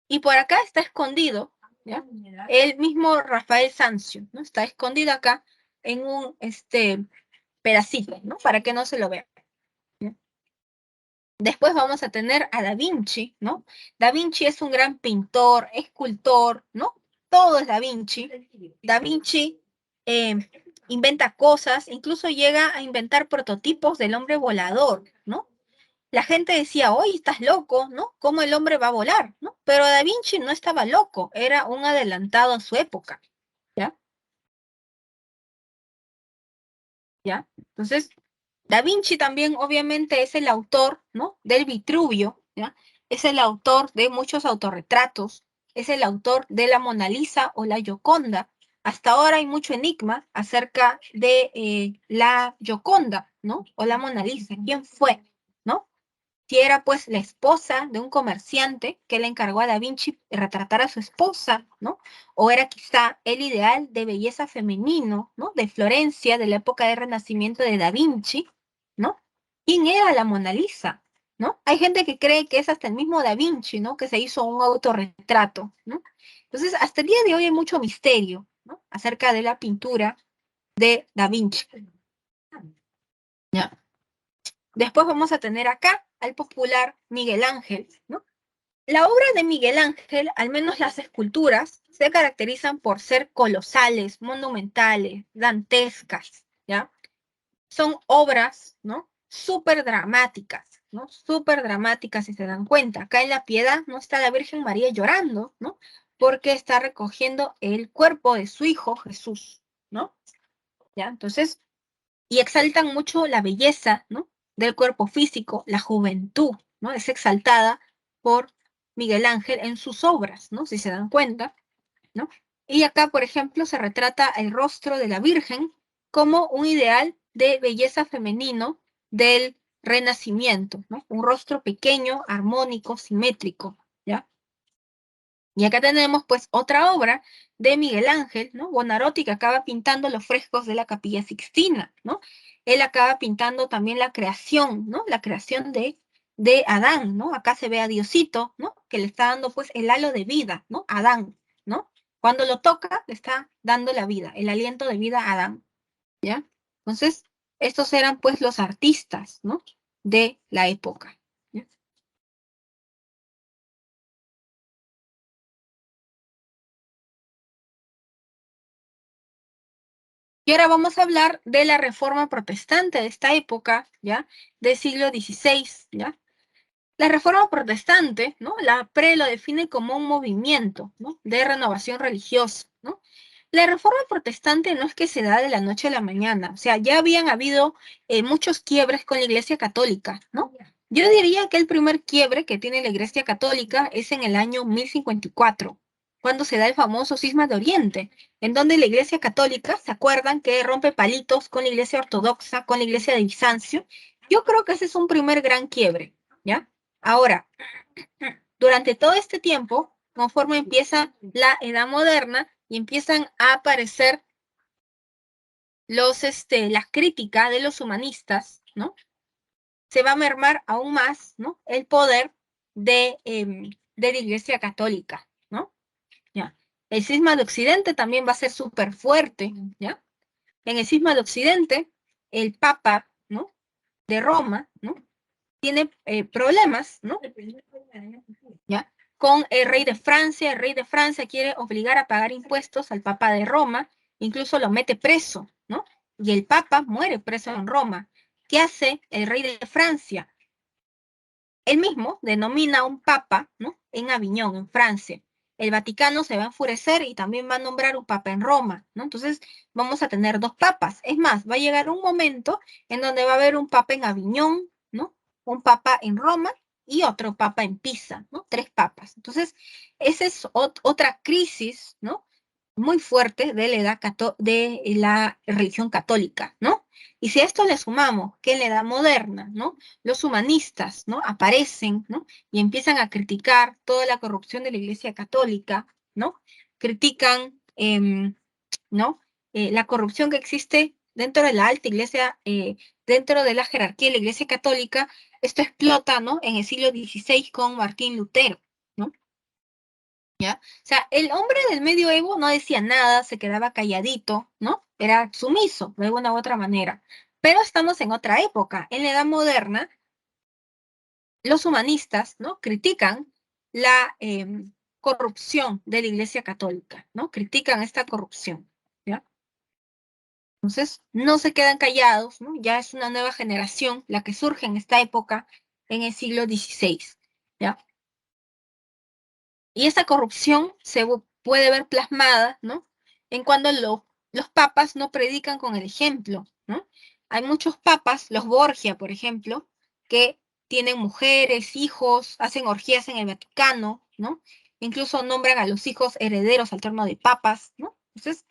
A: Y por acá está escondido, ¿ya? El mismo Rafael Sanzio, ¿no? Está escondido acá en un pedacito, ¿no? Para que no se lo vea. ¿No? Después vamos a tener a Da Vinci, ¿no? Da Vinci es un gran pintor, escultor, ¿no? Todo es Da Vinci. Da Vinci inventa cosas, incluso llega a inventar prototipos del hombre volador, ¿no? La gente decía, oye, estás loco, ¿no? ¿Cómo el hombre va a volar? ¿No? Pero Da Vinci no estaba loco, era un adelantado a su época, ¿ya? ¿Ya? Entonces, Da Vinci también obviamente es el autor, ¿no? Del Vitruvio, ¿ya? Es el autor de muchos autorretratos, es el autor de la Mona Lisa o la Gioconda. Hasta ahora hay mucho enigma acerca de la Gioconda, ¿no? O la Mona Lisa, ¿quién fue? ¿No? si era pues la esposa de un comerciante que le encargó a Da Vinci retratar a su esposa, ¿no? O era quizá el ideal de belleza femenino, ¿no? De Florencia, de la época del Renacimiento de Da Vinci, ¿no? ¿Quién era la Mona Lisa? ¿No? Hay gente que cree que es hasta el mismo Da Vinci, ¿no? Que se hizo un autorretrato, ¿no? Entonces, hasta el día de hoy hay mucho misterio, ¿no? Acerca de la pintura de Da Vinci. ¿Ya? Después vamos a tener acá al popular Miguel Ángel, ¿no? La obra de Miguel Ángel, al menos las esculturas, se caracterizan por ser colosales, monumentales, dantescas, ¿ya? Son obras, ¿no? Súper dramáticas, ¿no? Súper dramáticas, si se dan cuenta. Acá en La Piedad no está la Virgen María llorando, ¿no? Porque está recogiendo el cuerpo de su hijo Jesús, ¿no? ¿Ya? Entonces, y exaltan mucho la belleza, ¿no? Del cuerpo físico, la juventud, ¿no? Es exaltada por Miguel Ángel en sus obras, ¿no? Si se dan cuenta, ¿no? Y acá, por ejemplo, se retrata el rostro de la Virgen como un ideal de belleza femenino del Renacimiento, ¿no? Un rostro pequeño, armónico, simétrico, ¿ya? Y acá tenemos pues otra obra de Miguel Ángel, ¿no? Buonarroti, que acaba pintando los frescos de la Capilla Sixtina, ¿no? Él acaba pintando también la creación, ¿no? La creación de Adán, ¿no? Acá se ve a Diosito, ¿no? Que le está dando pues el halo de vida, ¿no? Adán, ¿no? Cuando lo toca, le está dando la vida, el aliento de vida a Adán, ¿ya? Entonces, estos eran pues los artistas, ¿no? De la época, ¿ya? Y ahora vamos a hablar de la Reforma Protestante de esta época, ¿ya? Del siglo XVI, ¿ya? La Reforma Protestante, ¿no? La PRE lo define como un movimiento, ¿no? De renovación religiosa, ¿no? La Reforma Protestante no es que se da de la noche a la mañana, o sea, ya habían habido muchos quiebres con la Iglesia Católica, ¿no? Yo diría que el primer quiebre que tiene la Iglesia Católica es en el año 1054, cuando se da el famoso Cisma de Oriente, en donde la Iglesia Católica, ¿se acuerdan que rompe palitos con la Iglesia Ortodoxa, con la Iglesia de Bizancio? Yo creo que ese es un primer gran quiebre, ¿ya? Ahora, durante todo este tiempo, conforme empieza la Edad Moderna y empiezan a aparecer la crítica de los humanistas, ¿no? Se va a mermar aún más, ¿no? El poder de la Iglesia Católica, ¿no? ¿Ya? El cisma de Occidente también va a ser súper fuerte, ¿ya? En el cisma de Occidente, el Papa, ¿no? De Roma, ¿no? Tiene problemas, ¿no? ¿Ya? Con el rey de Francia quiere obligar a pagar impuestos al Papa de Roma, incluso lo mete preso, ¿no? Y el Papa muere preso en Roma. ¿Qué hace el rey de Francia? Él mismo denomina a un papa, ¿no? En Aviñón, en Francia. El Vaticano se va a enfurecer y también va a nombrar un papa en Roma, ¿no? Entonces vamos a tener dos papas. Es más, va a llegar un momento en donde va a haber un papa en Aviñón, ¿no? Un papa en Roma y otro papa en Pisa, ¿no? Tres papas. Entonces, esa es otra crisis, ¿no? Muy fuerte de la religión católica, ¿no? Y si a esto le sumamos que en la edad moderna, ¿no? Los humanistas, ¿no? Aparecen, ¿no? Y empiezan a criticar toda la corrupción de la Iglesia Católica, ¿no? Critican, ¿no? La corrupción que existe dentro de la alta Iglesia, dentro de la jerarquía de la Iglesia Católica. Esto explota, ¿no? En el siglo XVI con Martín Lutero, ¿no? ¿Ya? O sea, el hombre del medioevo no decía nada, se quedaba calladito, ¿no? Era sumiso, de una u otra manera. Pero estamos en otra época. En la Edad Moderna, los humanistas, ¿no? Critican la corrupción de la Iglesia Católica, ¿no? Critican esta corrupción, ¿ya? Entonces, no se quedan callados, ¿no? Ya es una nueva generación la que surge en esta época, en el siglo XVI, ¿ya? Y esa corrupción se puede ver plasmada, ¿no? En cuando los papas no predican con el ejemplo, ¿no? Hay muchos papas, los Borgia, por ejemplo, que tienen mujeres, hijos, hacen orgías en el Vaticano, ¿no? Incluso nombran a los hijos herederos al trono de papas, ¿no? Entonces,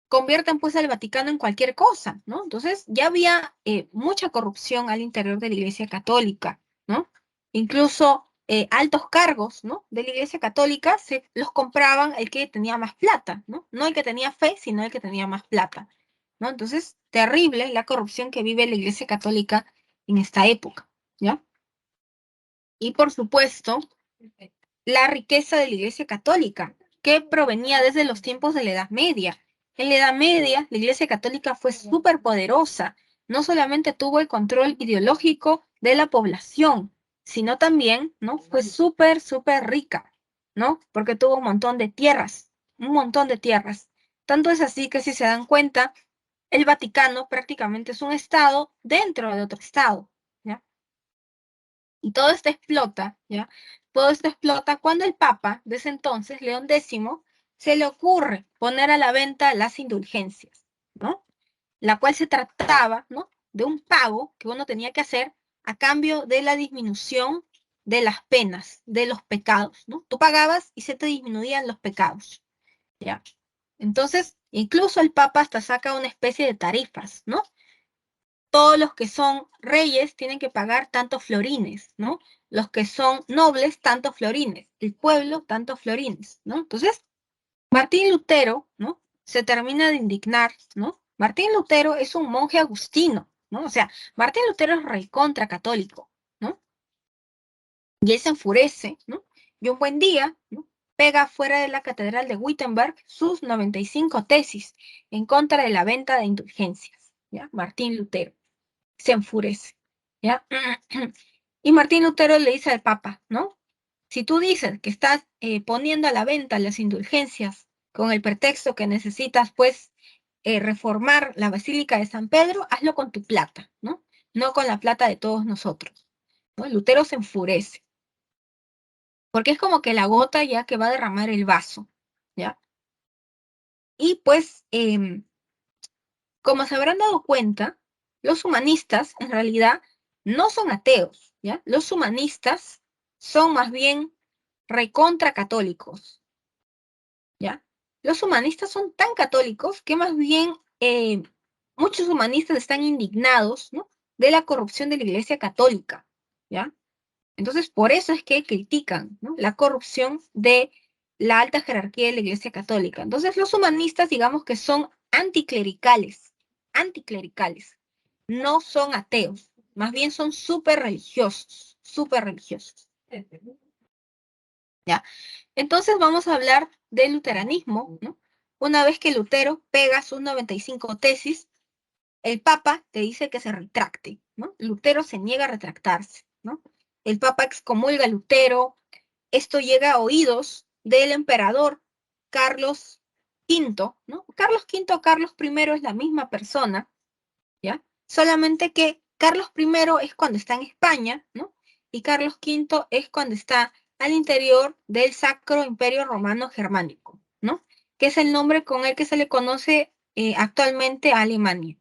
A: convierten pues al Vaticano en cualquier cosa, ¿no? Entonces ya había mucha corrupción al interior de la Iglesia Católica, ¿no? Incluso altos cargos, ¿no? De la Iglesia Católica se los compraban el que tenía más plata, ¿no? No el que tenía fe, sino el que tenía más plata, ¿no? Entonces, terrible la corrupción que vive la Iglesia Católica en esta época, ¿ya? Y por supuesto, la riqueza de la Iglesia Católica, que provenía desde los tiempos de la Edad Media. En la Edad Media, la Iglesia Católica fue súper poderosa. No solamente tuvo el control ideológico de la población, sino también, ¿no? Fue súper, súper rica, ¿no? Porque tuvo un montón de tierras, un montón de tierras. Tanto es así que si se dan cuenta, el Vaticano prácticamente es un estado dentro de otro estado, ¿ya? Y todo esto explota, ¿ya? Todo esto explota cuando el Papa de ese entonces, León X, se le ocurre poner a la venta las indulgencias, ¿no? La cual se trataba, ¿no? De un pago que uno tenía que hacer a cambio de la disminución de las penas, de los pecados, ¿no? Tú pagabas y se te disminuían los pecados, ¿ya? Entonces, incluso el Papa hasta saca una especie de tarifas, ¿no? Todos los que son reyes tienen que pagar tantos florines, ¿no? Los que son nobles, tantos florines. El pueblo, tantos florines, ¿no? Entonces, Martín Lutero, ¿no? Se termina de indignar, ¿no? Martín Lutero es un monje agustino, ¿no? O sea, Martín Lutero es recontra católico, ¿no? Y él se enfurece, ¿no? Y un buen día, ¿no? Pega fuera de la catedral de Wittenberg sus 95 tesis en contra de la venta de indulgencias, ¿ya? Martín Lutero se enfurece, ¿ya? Y Martín Lutero le dice al Papa, ¿no? Si tú dices que estás poniendo a la venta las indulgencias con el pretexto que necesitas, pues, reformar la Basílica de San Pedro, hazlo con tu plata, ¿no? No con la plata de todos nosotros, ¿no? Lutero se enfurece, porque es como que la gota ya que va a derramar el vaso, ¿ya? Y pues, como se habrán dado cuenta, los humanistas en realidad no son ateos, ¿ya? Los humanistas son más bien recontra católicos, ¿ya? Los humanistas son tan católicos que más bien muchos humanistas están indignados, ¿no? De la corrupción de la Iglesia Católica, ¿ya? Entonces, por eso es que critican, ¿no? La corrupción de la alta jerarquía de la Iglesia Católica. Entonces, los humanistas, digamos que son anticlericales, anticlericales. No son ateos, más bien son súper religiosos, súper religiosos. ¿Ya? Entonces, vamos a hablar del luteranismo, ¿no? Una vez que Lutero pega sus 95 tesis, el Papa te dice que se retracte, ¿no? Lutero se niega a retractarse, ¿no? El Papa excomulga a Lutero. Esto llega a oídos del emperador Carlos V, ¿no? Carlos V o Carlos I es la misma persona, ¿ya? Solamente que Carlos I es cuando está en España, ¿no? Y Carlos V es cuando está al interior del Sacro Imperio Romano Germánico, ¿no? Que es el nombre con el que se le conoce actualmente a Alemania.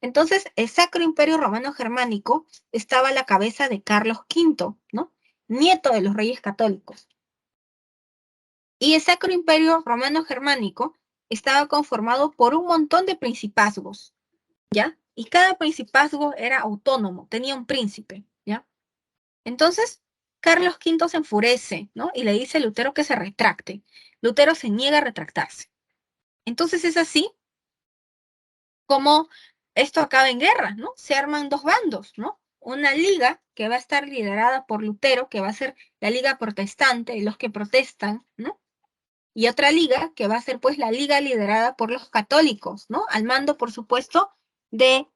A: Entonces, el Sacro Imperio Romano Germánico estaba a la cabeza de Carlos V, ¿no? Nieto de los reyes católicos. Y el Sacro Imperio Romano Germánico estaba conformado por un montón de principazgos, ¿ya? Y cada principazgo era autónomo, tenía un príncipe, ¿ya? Entonces, Carlos V se enfurece, ¿no? Y le dice a Lutero que se retracte. Lutero se niega a retractarse. Entonces es así como esto acaba en guerra, ¿no? Se arman dos bandos, ¿no? Una liga que va a estar liderada por Lutero, que va a ser la liga protestante, los que protestan, ¿no? Y otra liga que va a ser pues la liga liderada por los católicos, ¿no? Al mando, por supuesto, de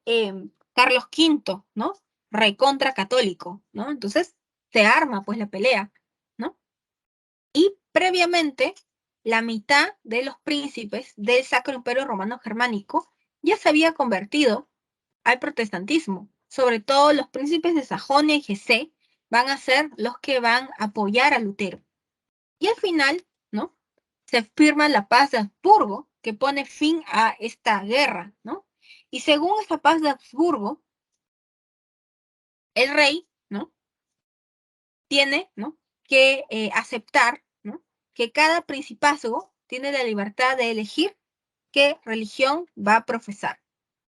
A: Carlos V, ¿no? Recontra católico, ¿no? Entonces se arma pues la pelea, ¿no? Y previamente, la mitad de los príncipes del Sacro Imperio Romano Germánico ya se había convertido al protestantismo. Sobre todo los príncipes de Sajonia y Hesse van a ser los que van a apoyar a Lutero. Y al final, ¿no? Se firma la paz de Habsburgo, que pone fin a esta guerra, ¿no? Y según esta paz de Habsburgo, el rey, ¿no? Tiene, ¿no? Que aceptar, ¿no? Que cada principazgo tiene la libertad de elegir qué religión va a profesar,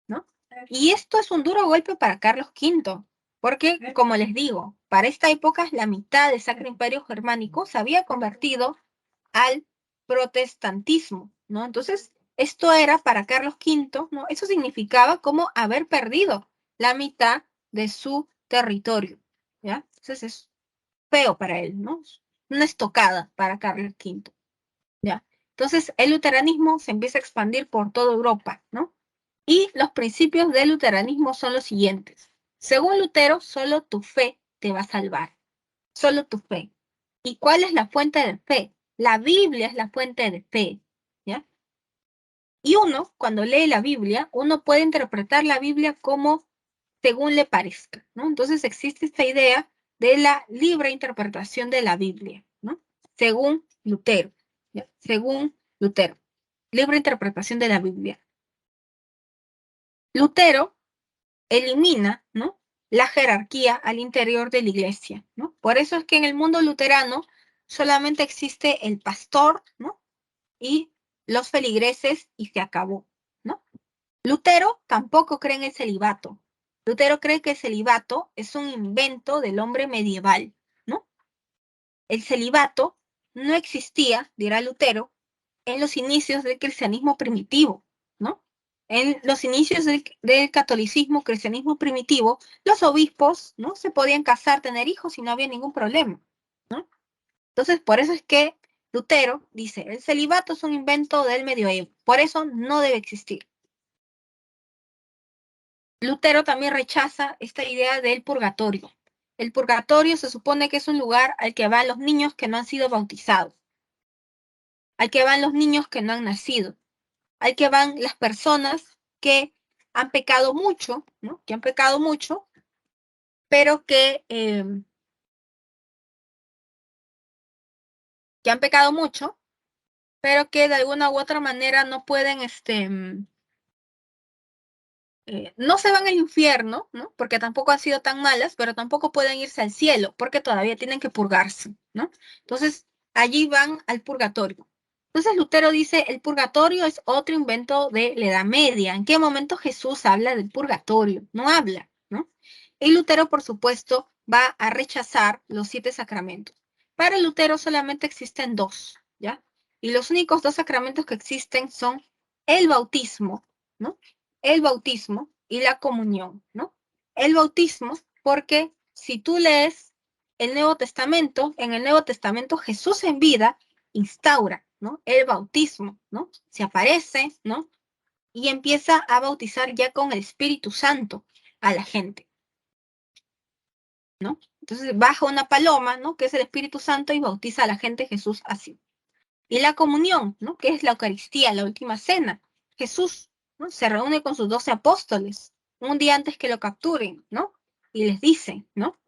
A: ¿no? Y esto es un duro golpe para Carlos V, porque, como les digo, para esta época la mitad del Sacro Imperio Germánico se había convertido al protestantismo, ¿no? Entonces, esto era para Carlos V, ¿no? Eso significaba como haber perdido la mitad de su territorio, ¿ya? Entonces es feo para él, ¿no? Una estocada para Carlos V, ¿ya? Entonces, el luteranismo se empieza a expandir por toda Europa, ¿no? Y los principios del luteranismo son los siguientes. Según Lutero, solo tu fe te va a salvar. Solo tu fe. ¿Y cuál es la fuente de fe? La Biblia es la fuente de fe, ¿ya? Y uno, cuando lee la Biblia, uno puede interpretar la Biblia como según le parezca, ¿no? Entonces existe esta idea de la libre interpretación de la Biblia, ¿no? Según Lutero, ¿ya? Según Lutero. Libre interpretación de la Biblia. Lutero elimina, ¿no?, la jerarquía al interior de la iglesia, ¿no? Por eso es que en el mundo luterano solamente existe el pastor, ¿no?, y los feligreses y se acabó, ¿no? Lutero tampoco cree en el celibato. Lutero cree que el celibato es un invento del hombre medieval, ¿no? El celibato no existía, dirá Lutero, en los inicios del cristianismo primitivo, ¿no? En los inicios del catolicismo, cristianismo primitivo, los obispos, ¿no?, se podían casar, tener hijos y no había ningún problema, ¿no? Entonces, por eso es que Lutero dice, el celibato es un invento del medioevo, por eso no debe existir. Lutero también rechaza esta idea del purgatorio. El purgatorio se supone que es un lugar al que van los niños que no han sido bautizados, al que van los niños que no han nacido, al que van las personas que han pecado mucho, ¿no?, que han pecado mucho, pero que han pecado mucho, pero que de alguna u otra manera no pueden, no se van al infierno, ¿no?, porque tampoco han sido tan malas, pero tampoco pueden irse al cielo, porque todavía tienen que purgarse, ¿no? Entonces, allí van al purgatorio. Entonces, Lutero dice, el purgatorio es otro invento de la Edad Media. ¿En qué momento Jesús habla del purgatorio? No habla, ¿no? Y Lutero, por supuesto, va a rechazar los 7 sacramentos. Para Lutero solamente existen 2, ¿ya? Y los únicos 2 sacramentos que existen son el bautismo, ¿no?, el bautismo y la comunión, ¿no? El bautismo, porque si tú lees el Nuevo Testamento, en el Nuevo Testamento Jesús en vida instaura, ¿no?, el bautismo, ¿no? Se aparece, ¿no?, y empieza a bautizar ya con el Espíritu Santo a la gente, ¿no? Entonces baja una paloma, ¿no?, que es el Espíritu Santo, y bautiza a la gente Jesús así. Y la comunión, ¿no?, que es la Eucaristía, la última cena. Jesús, ¿no?, se reúne con sus 12 apóstoles un día antes que lo capturen, ¿no? Y les dice, ¿no?,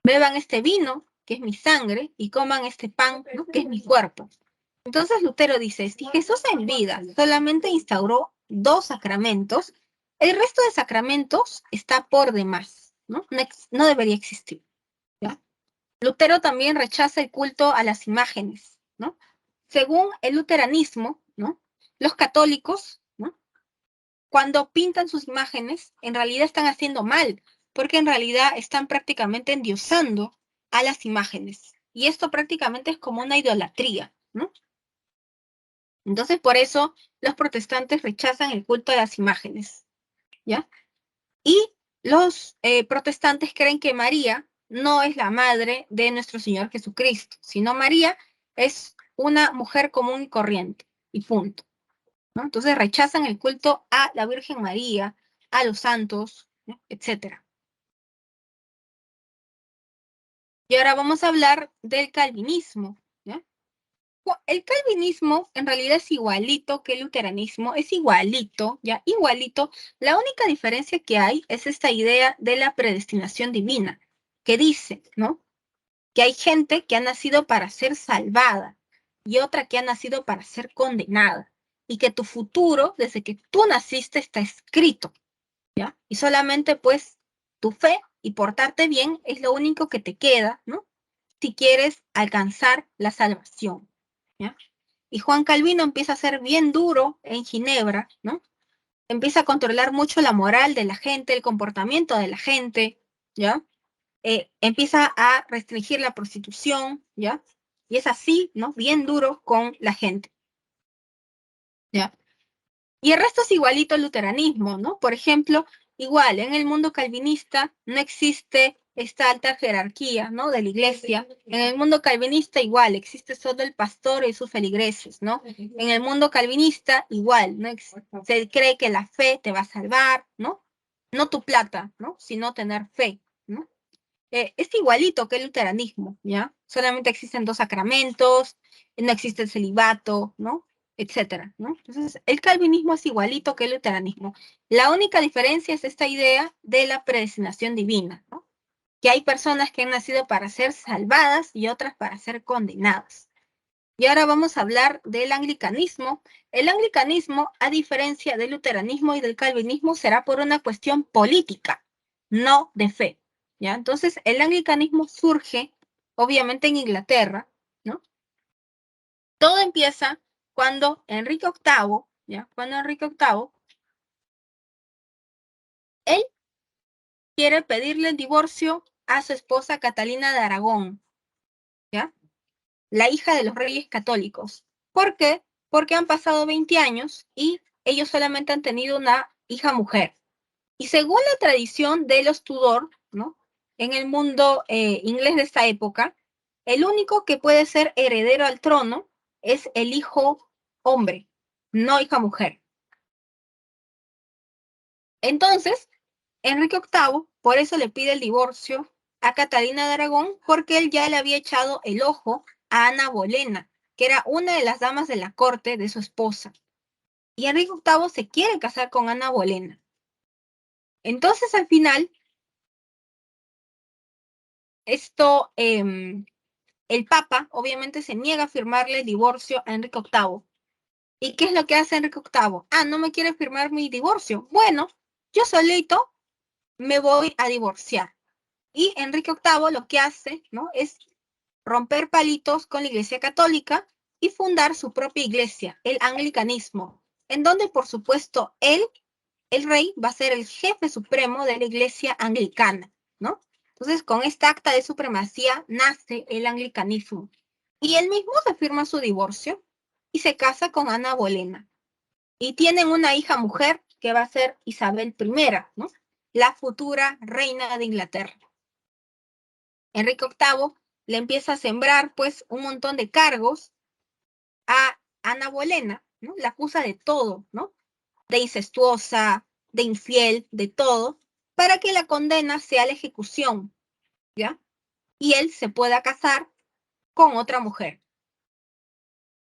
A: beban este vino, que es mi sangre, y coman este pan, ¿no?, que es mi cuerpo. Entonces Lutero dice, si Jesús en vida solamente instauró 2 sacramentos, el resto de sacramentos está por demás, ¿no? No debería existir, ¿ya? Lutero también rechaza el culto a las imágenes, ¿no? Según el luteranismo, ¿no?, los católicos, ¿no?, cuando pintan sus imágenes, en realidad están haciendo mal, porque en realidad están prácticamente endiosando a las imágenes. Y esto prácticamente es como una idolatría, ¿no? Entonces, por eso los protestantes rechazan el culto a las imágenes, ¿ya? Y los protestantes creen que María no es la madre de nuestro Señor Jesucristo, sino María es una mujer común y corriente, y punto, ¿no? Entonces rechazan el culto a la Virgen María, a los santos, ¿no?, etc. Y ahora vamos a hablar del calvinismo, ¿ya? El calvinismo en realidad es igualito que el luteranismo, es igualito, ya, igualito. La única diferencia que hay es esta idea de la predestinación divina, que dice, ¿no?, que hay gente que ha nacido para ser salvada y otra que ha nacido para ser condenada, y que tu futuro, desde que tú naciste, está escrito, ¿ya? Y solamente, pues, tu fe y portarte bien es lo único que te queda, ¿no?, si quieres alcanzar la salvación, ¿ya? Y Juan Calvino empieza a ser bien duro en Ginebra, ¿no? Empieza a controlar mucho la moral de la gente, el comportamiento de la gente, ¿ya? Empieza a restringir la prostitución, ¿ya? Y es así, ¿no? Bien duro con la gente, ¿ya? Y el resto es igualito al luteranismo, ¿no? Por ejemplo, igual, en el mundo calvinista no existe esta alta jerarquía, ¿no? De la iglesia. En el mundo calvinista igual, existe solo el pastor y sus feligreses, ¿no? En el mundo calvinista igual, ¿no? Se cree que la fe te va a salvar, ¿no? No tu plata, ¿no? Sino tener fe, ¿no? Es igualito que el luteranismo, ¿ya? Solamente existen 2 sacramentos, no existe el celibato, ¿no? Etcétera, ¿no? Entonces, el calvinismo es igualito que el luteranismo. La única diferencia es esta idea de la predestinación divina, ¿no? Que hay personas que han nacido para ser salvadas y otras para ser condenadas. Y ahora vamos a hablar del anglicanismo. El anglicanismo, a diferencia del luteranismo y del calvinismo, será por una cuestión política, no de fe. ¿Ya? Entonces, el anglicanismo surge, obviamente, en Inglaterra, ¿no? Todo empieza cuando Enrique VIII, ¿ya? Cuando Enrique VIII, él quiere pedirle el divorcio a su esposa Catalina de Aragón, ¿ya? La hija de los reyes católicos. ¿Por qué? Porque han pasado 20 años y ellos solamente han tenido una hija mujer. Y según la tradición de los Tudor, ¿no? En el mundo inglés de esta época, el único que puede ser heredero al trono es el hijo hombre, no hija mujer. Entonces, Enrique VIII por eso le pide el divorcio a Catalina de Aragón, porque él ya le había echado el ojo a Ana Bolena, que era una de las damas de la corte de su esposa. Y Enrique VIII se quiere casar con Ana Bolena. Entonces, al final, el Papa obviamente se niega a firmarle el divorcio a Enrique VIII. ¿Y qué es lo que hace Enrique VIII? Ah, no me quiere firmar mi divorcio. Bueno, yo solito me voy a divorciar. Y Enrique VIII lo que hace, ¿no? Es romper palitos con la Iglesia Católica y fundar su propia iglesia, el anglicanismo, en donde, por supuesto, él, el rey, va a ser el jefe supremo de la Iglesia anglicana, ¿no? Entonces, con esta acta de supremacía nace el anglicanismo. Y él mismo se firma su divorcio y se casa con Ana Bolena. Y tienen una hija mujer que va a ser Isabel I, ¿no? La futura reina de Inglaterra. Enrique VIII le empieza a sembrar, pues, un montón de cargos a Ana Bolena, ¿no? La acusa de todo, ¿no? De incestuosa, de infiel, de todo, para que la condena sea la ejecución, ¿ya? Y él se pueda casar con otra mujer.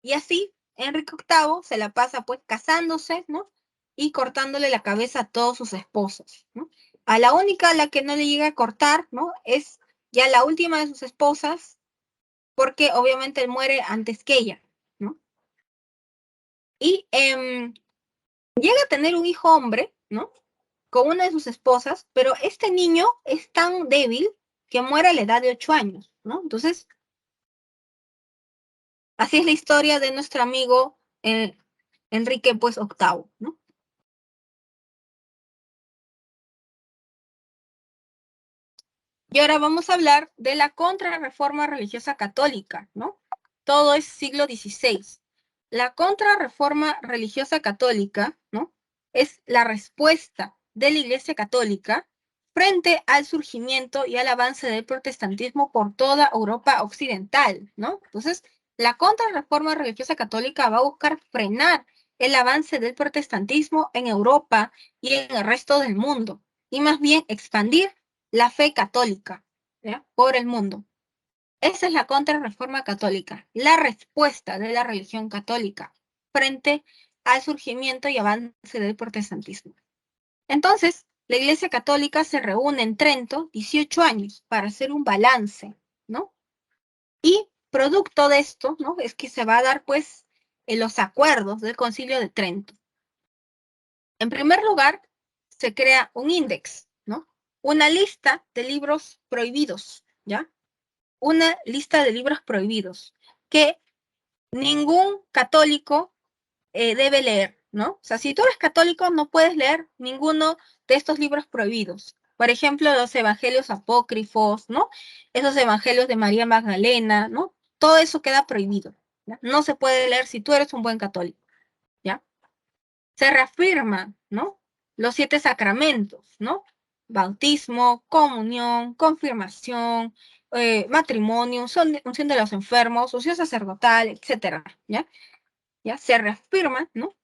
A: Y así, Enrique VIII se la pasa, pues, casándose, ¿no? Y cortándole la cabeza a todos sus esposos, ¿no? A la única a la que no le llega a cortar, ¿no? Es ya la última de sus esposas, porque obviamente él muere antes que ella, ¿no? Y llega a tener un hijo hombre, ¿no? Con una de sus esposas, pero este niño es tan débil que muere a la edad de 8 años, ¿no? Entonces, así es la historia de nuestro amigo Enrique, pues, VIII, ¿no? Y ahora vamos a hablar de la contrarreforma religiosa católica, ¿no? Todo es siglo XVI. La contrarreforma religiosa católica, ¿no? Es la respuesta de la Iglesia Católica frente al surgimiento y al avance del protestantismo por toda Europa occidental, ¿no? Entonces, la contrarreforma religiosa católica va a buscar frenar el avance del protestantismo en Europa y en el resto del mundo, y más bien expandir la fe católica, ¿ya? Por el mundo. Esa es la contrarreforma católica, la respuesta de la religión católica frente al surgimiento y avance del protestantismo. Entonces, la Iglesia Católica se reúne en Trento 18 años para hacer un balance, ¿no? Y producto de esto, ¿no? Es que se va a dar, pues, en los acuerdos del Concilio de Trento. En primer lugar, se crea un índice, ¿no? Una lista de libros prohibidos, ¿ya? Una lista de libros prohibidos que ningún católico debe leer, ¿no? O sea, si tú eres católico no puedes leer ninguno de estos libros prohibidos. Por ejemplo, los evangelios apócrifos, ¿no? Esos evangelios de María Magdalena, ¿no? Todo eso queda prohibido, ¿ya? No se puede leer si tú eres un buen católico, ¿ya? Se reafirma, ¿no? Los 7 sacramentos, ¿no? Bautismo, comunión, confirmación, matrimonio, unción de los enfermos, unción sacerdotal, etcétera, ¿ya? ¿Ya? Se reafirma, ¿no?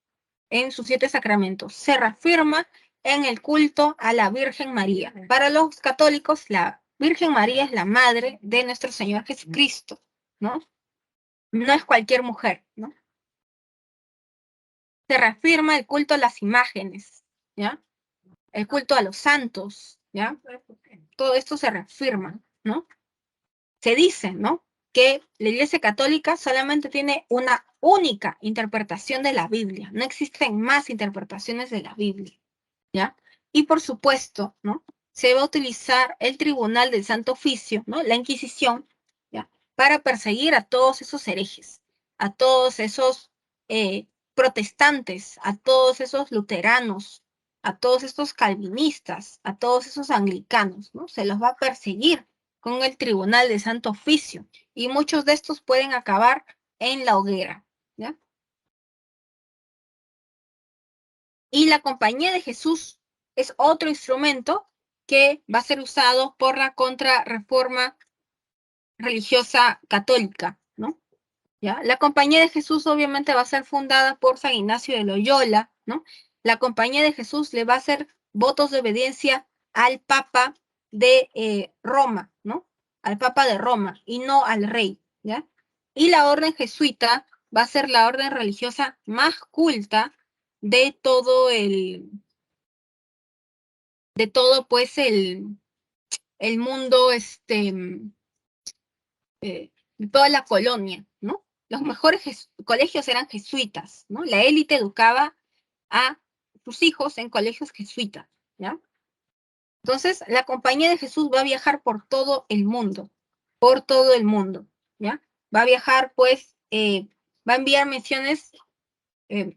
A: En sus 7 sacramentos. Se reafirma en el culto a la Virgen María. Para los católicos, la Virgen María es la madre de nuestro Señor Jesucristo, ¿no? No es cualquier mujer, ¿no? Se reafirma el culto a las imágenes, ¿ya? El culto a los santos, ¿ya? Todo esto se reafirma, ¿no? Se dice, ¿no? Que la Iglesia Católica solamente tiene una única interpretación de la Biblia. No existen más interpretaciones de la Biblia, ¿ya? Y por supuesto, ¿no? Se va a utilizar el Tribunal del Santo Oficio, ¿no? La Inquisición, ¿ya? Para perseguir a todos esos herejes, a todos esos protestantes, a todos esos luteranos, a todos estos calvinistas, a todos esos anglicanos, ¿no? Se los va a perseguir con el Tribunal del Santo Oficio y muchos de estos pueden acabar en la hoguera, ¿ya? Y la Compañía de Jesús es otro instrumento que va a ser usado por la Contrarreforma religiosa católica, ¿no? ¿Ya? La Compañía de Jesús obviamente va a ser fundada por San Ignacio de Loyola, ¿no? La Compañía de Jesús le va a hacer votos de obediencia al Papa de Roma, ¿no? Al Papa de Roma y no al rey, ¿ya? Y la orden jesuita va a ser la orden religiosa más culta de todo pues el mundo, de toda la colonia, ¿no? Los mejores colegios eran jesuitas, ¿no? La élite educaba a sus hijos en colegios jesuitas, ¿ya? Entonces, la Compañía de Jesús va a viajar por todo el mundo, ¿ya? Va a viajar, pues, va a enviar misiones eh,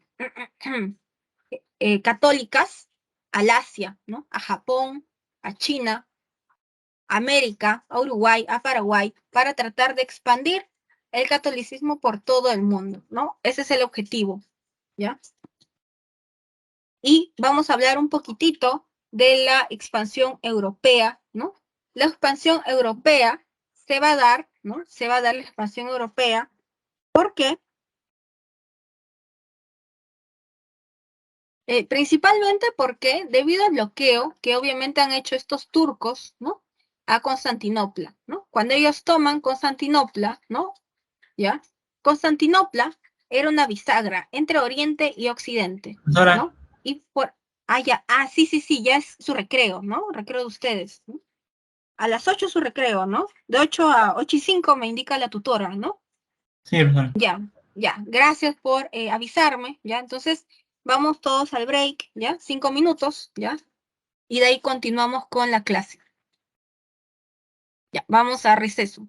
A: católicas al Asia, ¿no? A Japón, a China, a América, a Uruguay, a Paraguay, para tratar de expandir el catolicismo por todo el mundo, ¿no? Ese es el objetivo, ¿ya? Y vamos a hablar un poquitito de la expansión europea, ¿no? La expansión europea se va a dar, ¿no? Se va a dar la expansión europea porque principalmente porque debido al bloqueo que obviamente han hecho estos turcos, ¿no? A Constantinopla, ¿no? Cuando ellos toman Constantinopla, ¿no? ¿Ya? Constantinopla era una bisagra entre Oriente y Occidente,
C: Profesora,
A: ¿no? Y por, ya, sí, ya es su recreo, ¿no? Recreo de ustedes, ¿no? A las 8 su recreo, ¿no? De 8 a 8:05 me indica la tutora, ¿no?
C: sí, profesora.
A: Ya, gracias por avisarme, ¿ya? Entonces, vamos todos al break, ¿ya? 5 minutos, ¿ya? Y de ahí continuamos con la clase. Ya, vamos a receso.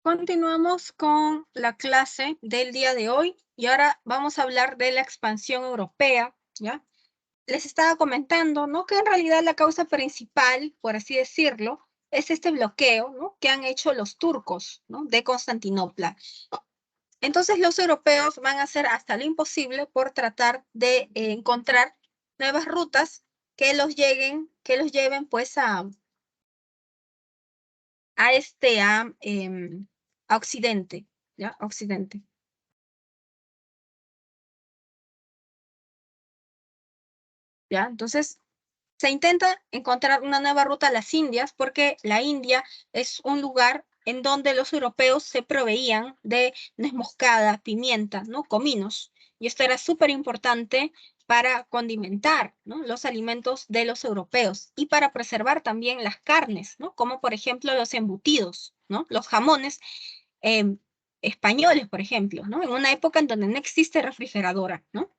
A: Continuamos con la clase del día de hoy y ahora vamos a hablar de la expansión europea, ¿ya? Les estaba comentando, ¿no? Que en realidad la causa principal, por así decirlo, es este bloqueo, ¿no? Que han hecho los turcos, ¿no? De Constantinopla. Entonces los europeos van a hacer hasta lo imposible por tratar de encontrar nuevas rutas que los lleven pues a Occidente, ¿ya? Occidente. ¿Ya? Entonces, se intenta encontrar una nueva ruta a las Indias porque la India es un lugar en donde los europeos se proveían de nuez moscada, pimienta, ¿no? Cominos. Y esto era súper importante para condimentar, ¿no? Los alimentos de los europeos y para preservar también las carnes, ¿no? Como por ejemplo los embutidos, ¿no? Los jamones eh, españoles, por ejemplo, ¿no? En una época en donde no existe refrigeradora, ¿no?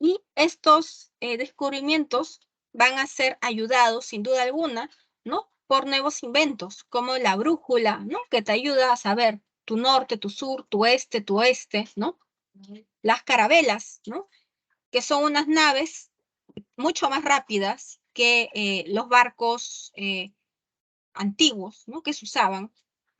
A: Y estos descubrimientos van a ser ayudados, sin duda alguna, ¿no? Por nuevos inventos, como la brújula, ¿no? Que te ayuda a saber tu norte, tu sur, tu este, tu oeste, ¿no? Las carabelas, ¿no? Que son unas naves mucho más rápidas que los barcos antiguos, ¿no? Que se usaban.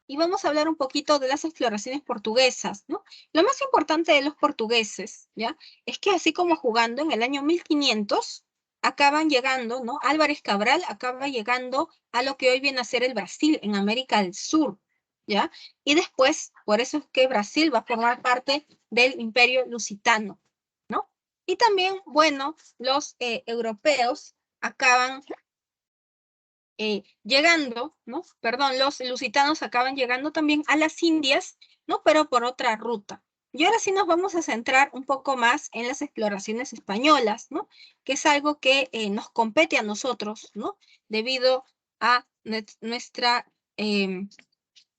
A: Y vamos a hablar un poquito de las exploraciones portuguesas, ¿no? Lo más importante de los portugueses, ¿ya? Es que así como jugando en el año 1500, acaban llegando, ¿no? Álvarez Cabral acaba llegando a lo que hoy viene a ser el Brasil, en América del Sur, ¿ya? Y después, por eso es que Brasil va a formar parte del Imperio Lusitano, ¿no? Y también, bueno, los europeos acaban llegando, ¿no? Perdón, los lusitanos acaban llegando también a las Indias, ¿no? Pero por otra ruta. Y ahora sí nos vamos a centrar un poco más en las exploraciones españolas, ¿no? Que es algo que nos compete a nosotros, ¿no? Debido a nuestra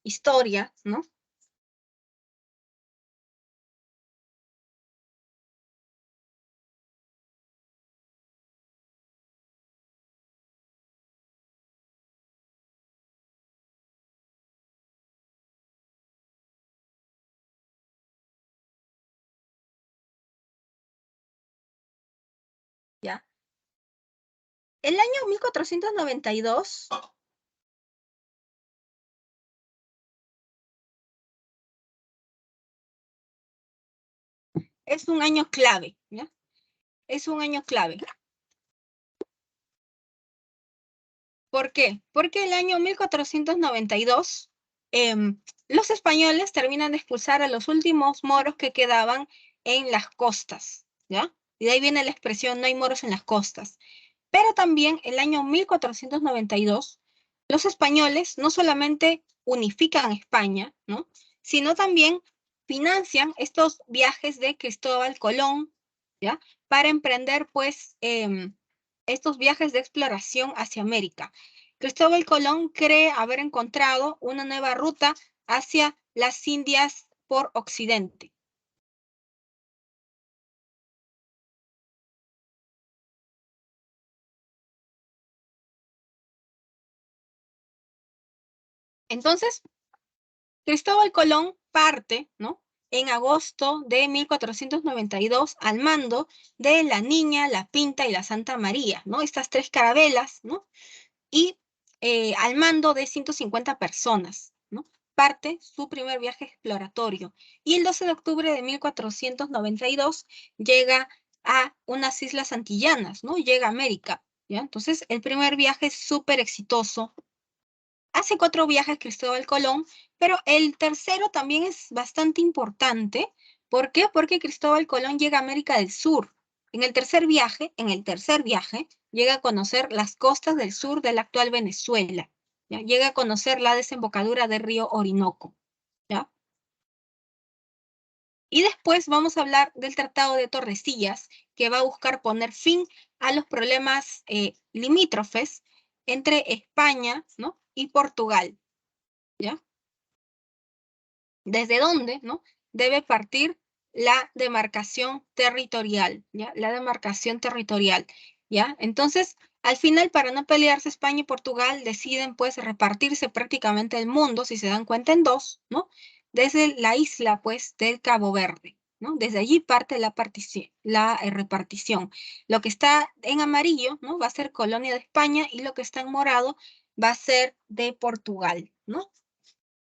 A: historia, ¿no? ¿Ya? El año 1492 es un año clave, ¿ya? Es un año clave. ¿Por qué? Porque el año 1492 los españoles terminan de expulsar a los últimos moros que quedaban en las costas, ¿ya? Y de ahí viene la expresión no hay moros en las costas. Pero también el año 1492 los españoles no solamente unifican España, ¿no? Sino también financian estos viajes de Cristóbal Colón, ¿ya? Para emprender, pues, estos viajes de exploración hacia América. Cristóbal Colón cree haber encontrado una nueva ruta hacia las Indias por Occidente. Entonces, Cristóbal Colón parte, ¿no? En agosto de 1492 al mando de la Niña, la Pinta y la Santa María, ¿no? Estas tres carabelas, ¿no? Y al mando de 150 personas, ¿no? Parte su primer viaje exploratorio. Y el 12 de octubre de 1492 llega a unas islas antillanas, ¿no? Llega a América, ¿ya? Entonces, el primer viaje es súper exitoso. Hace 4 viajes Cristóbal Colón, pero el tercero también es bastante importante. ¿Por qué? Porque Cristóbal Colón llega a América del Sur. En el tercer viaje, llega a conocer las costas del sur de la actual Venezuela. ¿Ya? Llega a conocer la desembocadura del río Orinoco. ¿Ya? Y después vamos a hablar del Tratado de Tordesillas, que va a buscar poner fin a los problemas limítrofes entre España, ¿no? y Portugal. ¿Ya? ¿Desde dónde, no? Debe partir la demarcación territorial, ¿ya? La demarcación territorial, ¿ya? Entonces, al final, para no pelearse España y Portugal, deciden, pues, repartirse prácticamente el mundo, si se dan cuenta, en dos, ¿no? Desde la isla, pues, del Cabo Verde, ¿no? Desde allí parte la repartición. Lo que está en amarillo, ¿no? Va a ser colonia de España y lo que está en morado va a ser de Portugal, ¿no?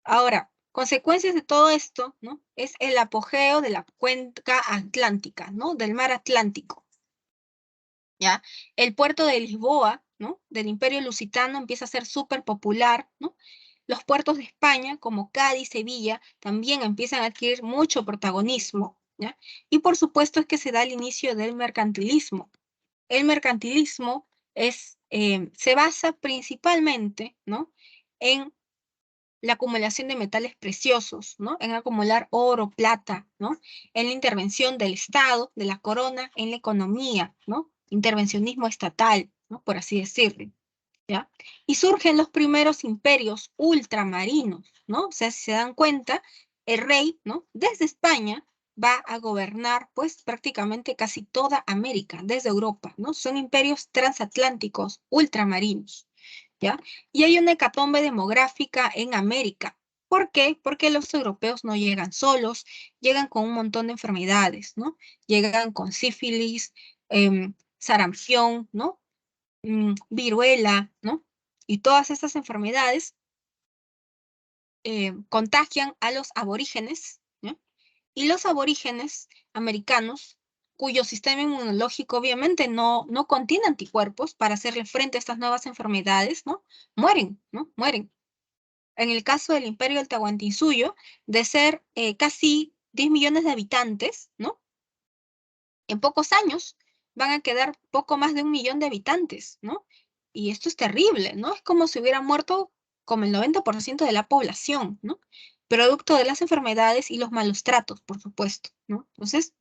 A: Ahora, consecuencias de todo esto, ¿no? Es el apogeo de la cuenca atlántica, ¿no? Del mar Atlántico, ¿ya? El puerto de Lisboa, ¿no? Del Imperio Lusitano empieza a ser súper popular, ¿no? Los puertos de España, como Cádiz, Sevilla, también empiezan a adquirir mucho protagonismo, ¿ya? Y por supuesto es que se da el inicio del mercantilismo. El mercantilismo se basa principalmente, ¿no? En la acumulación de metales preciosos, ¿no? En acumular oro, plata, ¿no? En la intervención del Estado, de la corona, en la economía, ¿no? Intervencionismo estatal, ¿no? Por así decirlo, ¿ya? Y surgen los primeros imperios ultramarinos, ¿no? O sea, si se dan cuenta, el rey, ¿no? Desde España va a gobernar, pues, prácticamente casi toda América, desde Europa, ¿no? Son imperios transatlánticos, ultramarinos, ¿ya? Y hay una hecatombe demográfica en América. ¿Por qué? Porque los europeos no llegan solos, llegan con un montón de enfermedades, ¿no? Llegan con sífilis, sarampión, ¿no? Viruela, ¿no? Y todas estas enfermedades contagian a los aborígenes, ¿no? Y los aborígenes americanos, cuyo sistema inmunológico obviamente no contiene anticuerpos para hacerle frente a estas nuevas enfermedades, ¿no? Mueren, ¿no? Mueren. En el caso del Imperio del Tahuantinsuyo, de ser casi 10 millones de habitantes, ¿no? En pocos años van a quedar poco más de 1 millón de habitantes, ¿no? Y esto es terrible, ¿no? Es como si hubiera muerto como el 90% de la población, ¿no? Producto de las enfermedades y los malos tratos, por supuesto, ¿no? Entonces,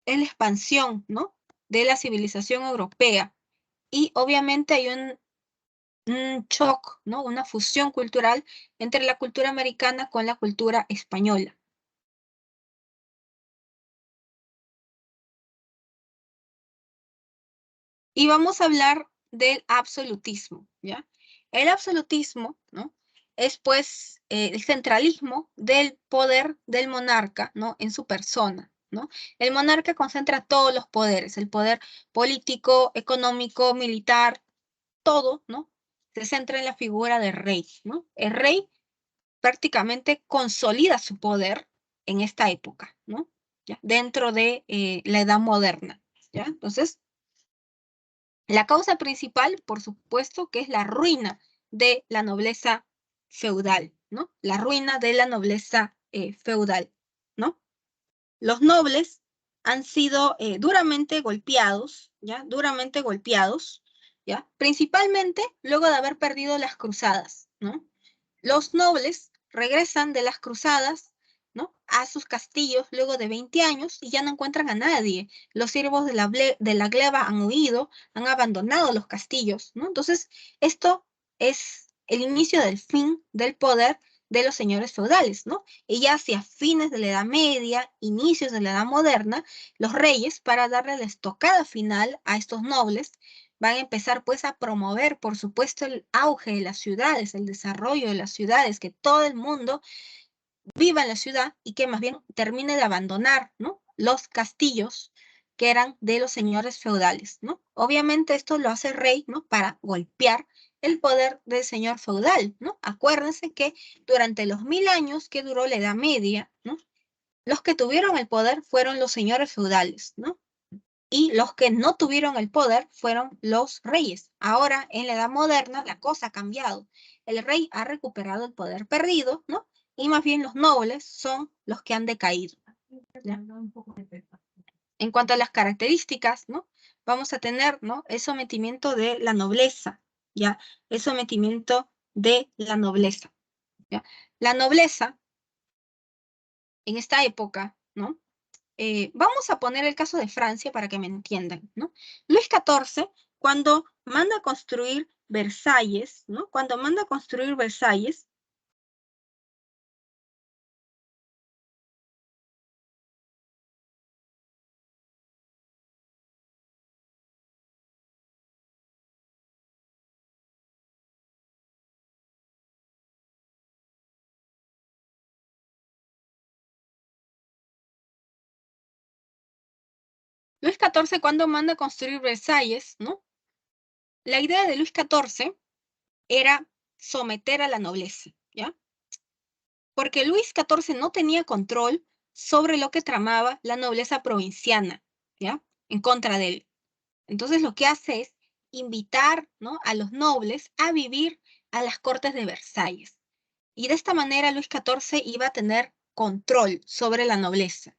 A: es la expansión, ¿no? De la civilización europea. Y obviamente hay un shock, ¿no? Una fusión cultural entre la cultura americana con la cultura española. Y vamos a hablar del absolutismo, ¿ya? El absolutismo, ¿no? Es pues el centralismo del poder del monarca, ¿no? En su persona, ¿no? El monarca concentra todos los poderes, el poder político, económico, militar, todo, ¿no? Se centra en la figura del rey, ¿no? El rey prácticamente consolida su poder en esta época, ¿no? ¿Ya? Dentro de la edad moderna, ¿ya? Entonces, la causa principal, por supuesto, que es la ruina de la nobleza feudal, ¿no? La ruina de la nobleza feudal, ¿no? Los nobles han sido duramente golpeados, ¿ya? Duramente golpeados, ¿ya? Principalmente luego de haber perdido las cruzadas, ¿no? Los nobles regresan de las cruzadas, ¿no? A sus castillos luego de 20 años y ya no encuentran a nadie. Los siervos de la gleba han huido, han abandonado los castillos, ¿no? Entonces, esto es el inicio del fin del poder de los señores feudales, ¿no? Y ya hacia fines de la Edad Media, inicios de la Edad Moderna, los reyes, para darle la estocada final a estos nobles, van a empezar pues a promover, por supuesto, el auge de las ciudades, el desarrollo de las ciudades, que todo el mundo viva en la ciudad y que más bien termine de abandonar, ¿no? Los castillos que eran de los señores feudales, ¿no? Obviamente esto lo hace el rey, ¿no? Para golpear el poder del señor feudal, ¿no? Acuérdense que durante los 1000 años que duró la Edad Media, ¿no? Los que tuvieron el poder fueron los señores feudales, ¿no? Y los que no tuvieron el poder fueron los reyes. Ahora, en la edad moderna, la cosa ha cambiado. El rey ha recuperado el poder perdido, ¿no? Y más bien los nobles son los que han decaído, ¿ya? En cuanto a las características, ¿no? Vamos a tener, ¿no? El sometimiento de la nobleza, ¿ya? El sometimiento de la nobleza, ¿ya? La nobleza, en esta época, ¿no? Vamos a poner el caso de Francia para que me entiendan, ¿no? Luis XIV, cuando manda a construir Versalles, ¿no? Cuando manda a construir Versalles, Luis XIV cuando manda a construir Versalles, ¿no? La idea de Luis XIV era someter a la nobleza, ¿ya? Porque Luis XIV no tenía control sobre lo que tramaba la nobleza provinciana, ¿ya? En contra de él. Entonces lo que hace es invitar, ¿no? A los nobles a vivir a las cortes de Versalles. Y de esta manera Luis XIV iba a tener control sobre la nobleza,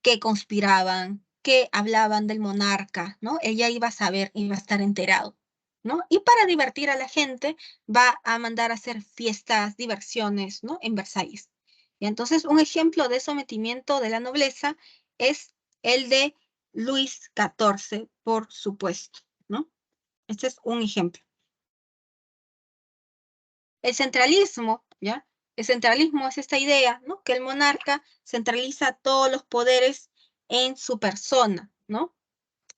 A: que conspiraban, que hablaban del monarca, ¿no? Ella iba a saber, iba a estar enterado, ¿no? Y para divertir a la gente va a mandar a hacer fiestas, diversiones, ¿no? En Versalles. Y entonces un ejemplo de sometimiento de la nobleza es el de Luis XIV, por supuesto, ¿no? Este es un ejemplo. El centralismo, ¿ya? El centralismo es esta idea, ¿no? Que el monarca centraliza todos los poderes en su persona, ¿no?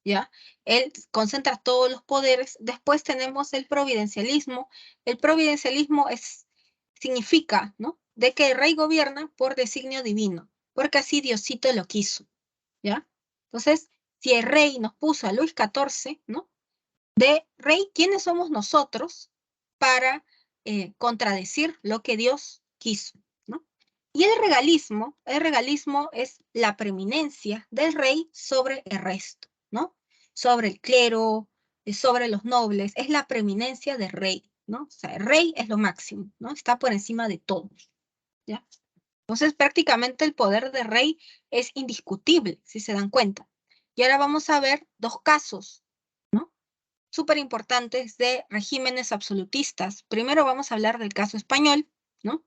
A: ¿Ya? Él concentra todos los poderes. Después tenemos el providencialismo. El providencialismo significa, ¿no? De que el rey gobierna por designio divino, porque así Diosito lo quiso, ¿ya? Entonces, si el rey nos puso a Luis XIV, ¿no? De rey, ¿quiénes somos nosotros para contradecir lo que Dios quiso, ¿no? Y el regalismo es la preeminencia del rey sobre el resto, ¿no? Sobre el clero, sobre los nobles, es la preeminencia del rey, ¿no? O sea, el rey es lo máximo, ¿no? Está por encima de todos, ¿ya? Entonces, prácticamente el poder del rey es indiscutible, si se dan cuenta. Y ahora vamos a ver dos casos, ¿no? Súper importantes de regímenes absolutistas. Primero vamos a hablar del caso español, ¿no?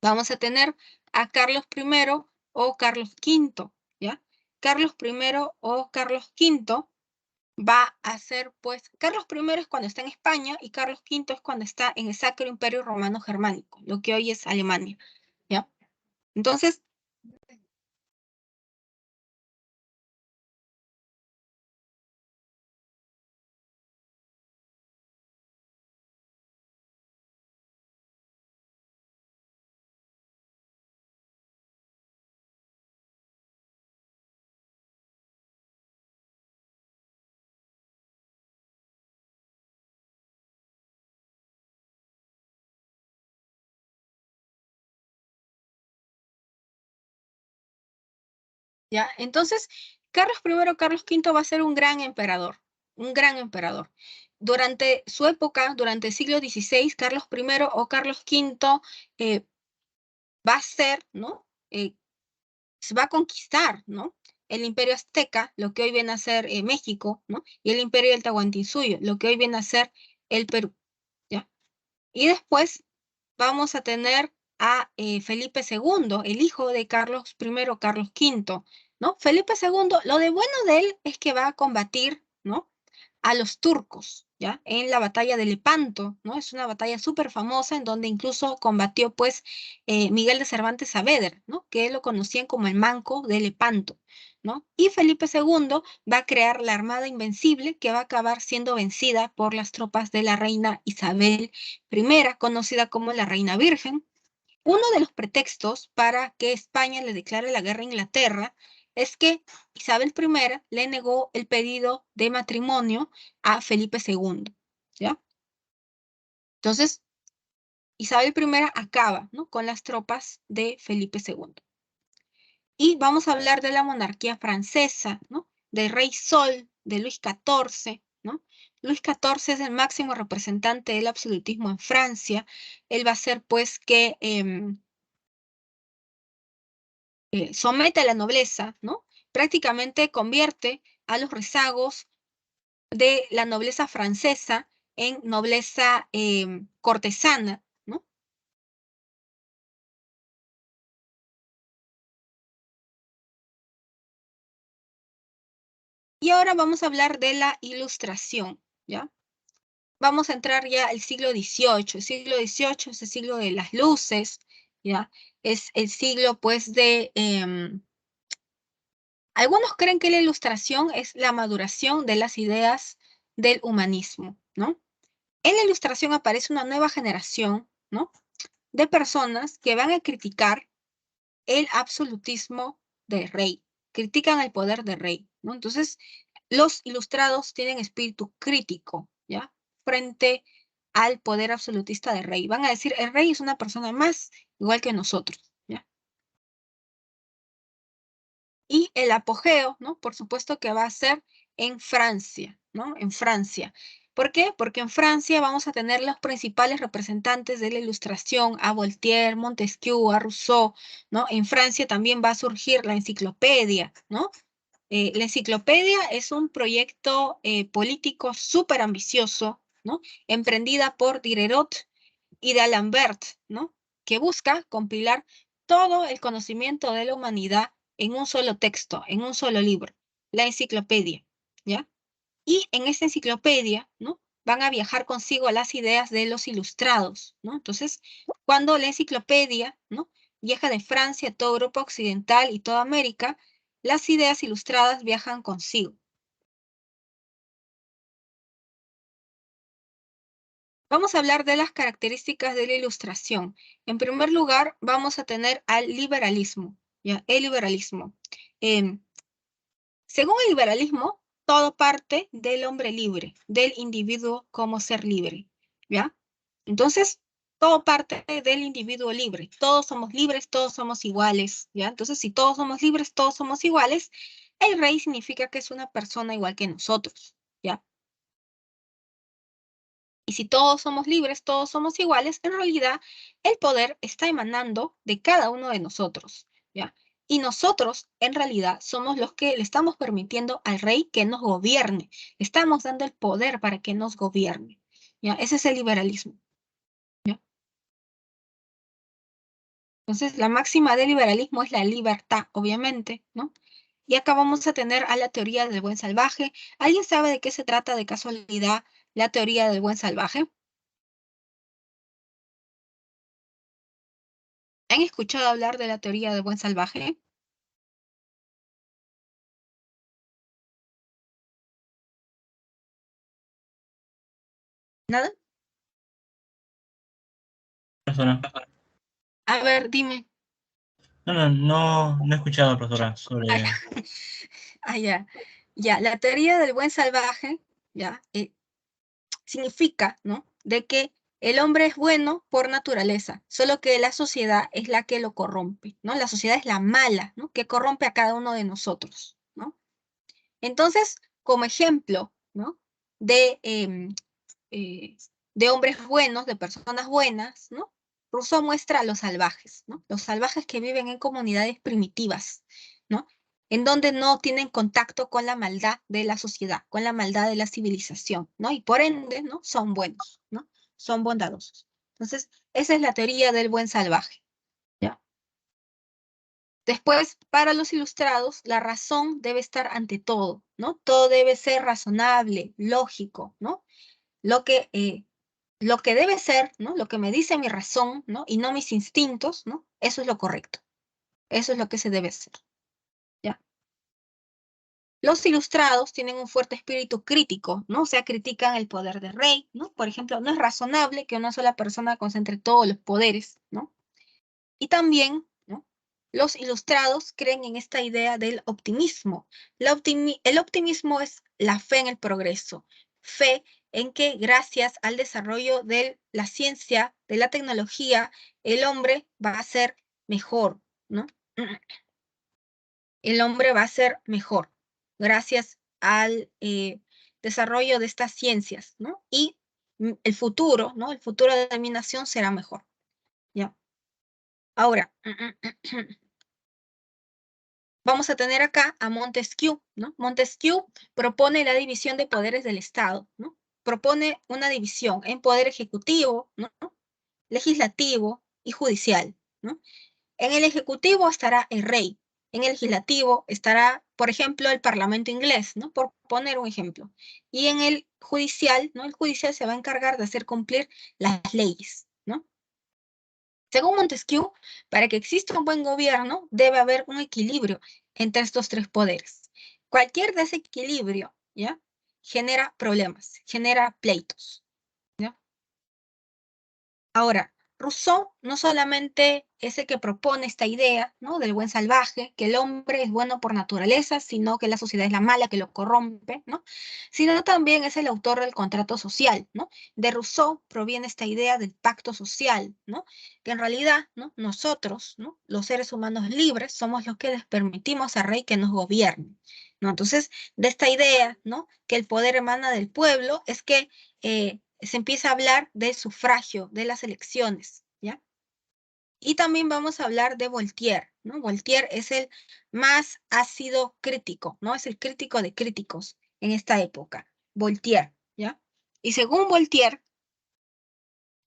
A: Vamos a tener a Carlos I o Carlos V, ¿ya? Carlos I o Carlos V va a ser, pues, Carlos I es cuando está en España y Carlos V es cuando está en el Sacro Imperio Romano Germánico, lo que hoy es Alemania, ¿ya? Entonces, ¿ya? Entonces, Carlos I o Carlos V va a ser un gran emperador, un gran emperador. Durante su época, durante el siglo XVI, Carlos I o Carlos V va a ser, ¿no? Se va a conquistar, ¿no? El imperio azteca, lo que hoy viene a ser México, ¿no? Y el imperio del Tahuantinsuyo, lo que hoy viene a ser el Perú, ¿ya? Y después vamos a tener a Felipe II, el hijo de Carlos I, Carlos V, ¿no? Felipe II, lo de bueno de él es que va a combatir, ¿no? A los turcos, ¿ya? En la batalla de Lepanto, ¿no? Es una batalla súper famosa en donde incluso combatió, pues, Miguel de Cervantes Saavedra, ¿no? Que lo conocían como el Manco de Lepanto, ¿no? Y Felipe II va a crear la Armada Invencible que va a acabar siendo vencida por las tropas de la reina Isabel I, conocida como la Reina Virgen. Uno de los pretextos para que España le declare la guerra a Inglaterra es que Isabel I le negó el pedido de matrimonio a Felipe II, ¿ya? Entonces, Isabel I acaba, ¿no? Con las tropas de Felipe II. Y vamos a hablar de la monarquía francesa, ¿no? Del rey Sol, de Luis XIV, ¿no? Luis XIV es el máximo representante del absolutismo en Francia. Él va a ser, pues, que somete a la nobleza, ¿no? Prácticamente convierte a los rezagos de la nobleza francesa en nobleza cortesana, ¿no? Y ahora vamos a hablar de la Ilustración, ¿ya? Vamos a entrar ya al siglo XVIII. El siglo XVIII es el siglo de las luces, ¿ya? Es el siglo, pues, de... algunos creen que la Ilustración es la maduración de las ideas del humanismo, ¿no? En la Ilustración aparece una nueva generación, ¿no? De personas que van a criticar el absolutismo del rey, critican el poder del rey, ¿no? Entonces, los ilustrados tienen espíritu crítico, ¿ya? Frente al poder absolutista del rey. Van a decir, el rey es una persona más igual que nosotros, ¿ya? Y el apogeo, ¿no? Por supuesto que va a ser en Francia, ¿no? En Francia. ¿Por qué? Porque en Francia vamos a tener los principales representantes de la Ilustración, a Voltaire, Montesquieu, a Rousseau, ¿no? En Francia también va a surgir la enciclopedia, ¿no? La enciclopedia es un proyecto político súper ambicioso, ¿no? Emprendida por Diderot y de D'Alembert, ¿no? Que busca compilar todo el conocimiento de la humanidad en un solo texto, en un solo libro, la enciclopedia, ¿ya? Y en esta enciclopedia, ¿no? van a viajar consigo las ideas de los ilustrados, ¿no? Entonces, cuando la enciclopedia, ¿no?, viaja de Francia a toda Europa occidental y toda América, las ideas ilustradas viajan consigo. Vamos a hablar de las características de la ilustración. En primer lugar, vamos a tener al liberalismo, ¿ya? El liberalismo. Según el liberalismo, todo parte del hombre libre, del individuo como ser libre, ¿ya? Entonces, todo parte del individuo libre. Todos somos libres, todos somos iguales, ¿ya? Entonces, si todos somos libres, todos somos iguales, el rey significa que es una persona igual que nosotros, ¿ya? Y si todos somos libres, todos somos iguales, en realidad el poder está emanando de cada uno de nosotros, ¿ya? Y nosotros, en realidad, somos los que le estamos permitiendo al rey que nos gobierne. Estamos dando el poder para que nos gobierne, ¿ya? Ese es el liberalismo, ¿ya? Entonces, la máxima del liberalismo es la libertad, obviamente, ¿no? Y acá vamos a tener a la teoría del buen salvaje. ¿Alguien sabe de qué se trata de casualidad la teoría del buen salvaje? ¿Han escuchado hablar de la teoría del buen salvaje? ¿Nada?
C: Profesora.
A: A ver, dime.
C: No he escuchado, profesora,
A: Ah, ya.
C: sobre...
A: Ah, ya. Ya, la teoría del buen salvaje, ya, significa, ¿no?, de que el hombre es bueno por naturaleza, solo que la sociedad es la que lo corrompe, ¿no? La sociedad es la mala, ¿no?, que corrompe a cada uno de nosotros, ¿no? Entonces, como ejemplo, ¿no?, de, eh, de hombres buenos, de personas buenas, ¿no?, Rousseau muestra a los salvajes, ¿no? Los salvajes que viven en comunidades primitivas, ¿no?, en donde no tienen contacto con la maldad de la sociedad, con la maldad de la civilización, ¿no? Y por ende, ¿no?, son buenos, ¿no? Son bondadosos. Entonces, esa es la teoría del buen salvaje, ¿ya? Después, para los ilustrados, la razón debe estar ante todo, ¿no? Todo debe ser razonable, lógico, ¿no? Lo que, lo que debe ser, ¿no?, lo que me dice mi razón, ¿no?, y no mis instintos, ¿no?, eso es lo correcto. Eso es lo que se debe hacer, ¿ya? Los ilustrados tienen un fuerte espíritu crítico, ¿no? O sea, critican el poder del rey, ¿no? Por ejemplo, no es razonable que una sola persona concentre todos los poderes, ¿no? Y también, ¿no?, los ilustrados creen en esta idea del optimismo. El optimismo es la fe en el progreso, fe en que gracias al desarrollo de la ciencia, de la tecnología, el hombre va a ser mejor, ¿no? El hombre va a ser mejor gracias al desarrollo de estas ciencias, ¿no? Y el futuro, ¿no? El futuro de mi nación será mejor, ¿ya? Ahora, vamos a tener acá a Montesquieu, ¿no? Montesquieu propone la división de poderes del Estado, ¿no? Propone una división en poder ejecutivo, ¿no?, legislativo y judicial, ¿no? En el ejecutivo estará el rey, en el legislativo estará, por ejemplo, el Parlamento inglés, ¿no?, por poner un ejemplo. Y en el judicial, ¿no?, el judicial se va a encargar de hacer cumplir las leyes, ¿no? Según Montesquieu, para que exista un buen gobierno, debe haber un equilibrio entre estos tres poderes. Cualquier desequilibrio, ¿ya?, genera problemas, genera pleitos, ¿ya? Ahora, Rousseau no solamente es el que propone esta idea, ¿no?, del buen salvaje, que el hombre es bueno por naturaleza, sino que la sociedad es la mala que lo corrompe, ¿no?, sino también es el autor del contrato social, ¿no? De Rousseau proviene esta idea del pacto social, ¿no?, que en realidad, ¿no?, nosotros, ¿no?, los seres humanos libres, somos los que les permitimos al rey que nos gobierne, ¿no? Entonces, de esta idea, ¿no?, que el poder emana del pueblo, es que se empieza a hablar del sufragio, de las elecciones, ¿ya? Y también vamos a hablar de Voltaire, ¿no? Voltaire es el más ácido crítico, ¿no? Es el crítico de críticos en esta época, Voltaire, ¿ya? Y según Voltaire,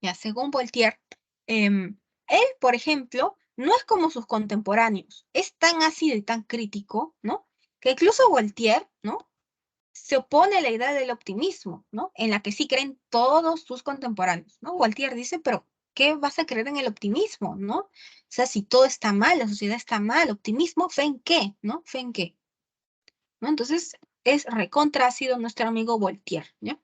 A: ya, según Voltaire, él, por ejemplo, no es como sus contemporáneos, es tan ácido y tan crítico, ¿no?, que incluso Voltaire, ¿no?, se opone a la idea del optimismo, ¿no? En la que sí creen todos sus contemporáneos, ¿no? Voltaire dice, pero ¿qué vas a creer en el optimismo, no? O sea, si todo está mal, la sociedad está mal, optimismo, ¿fe en qué, no? ¿Fe en qué? ¿No? Entonces, es recontra ha sido nuestro amigo Voltaire, ¿ya?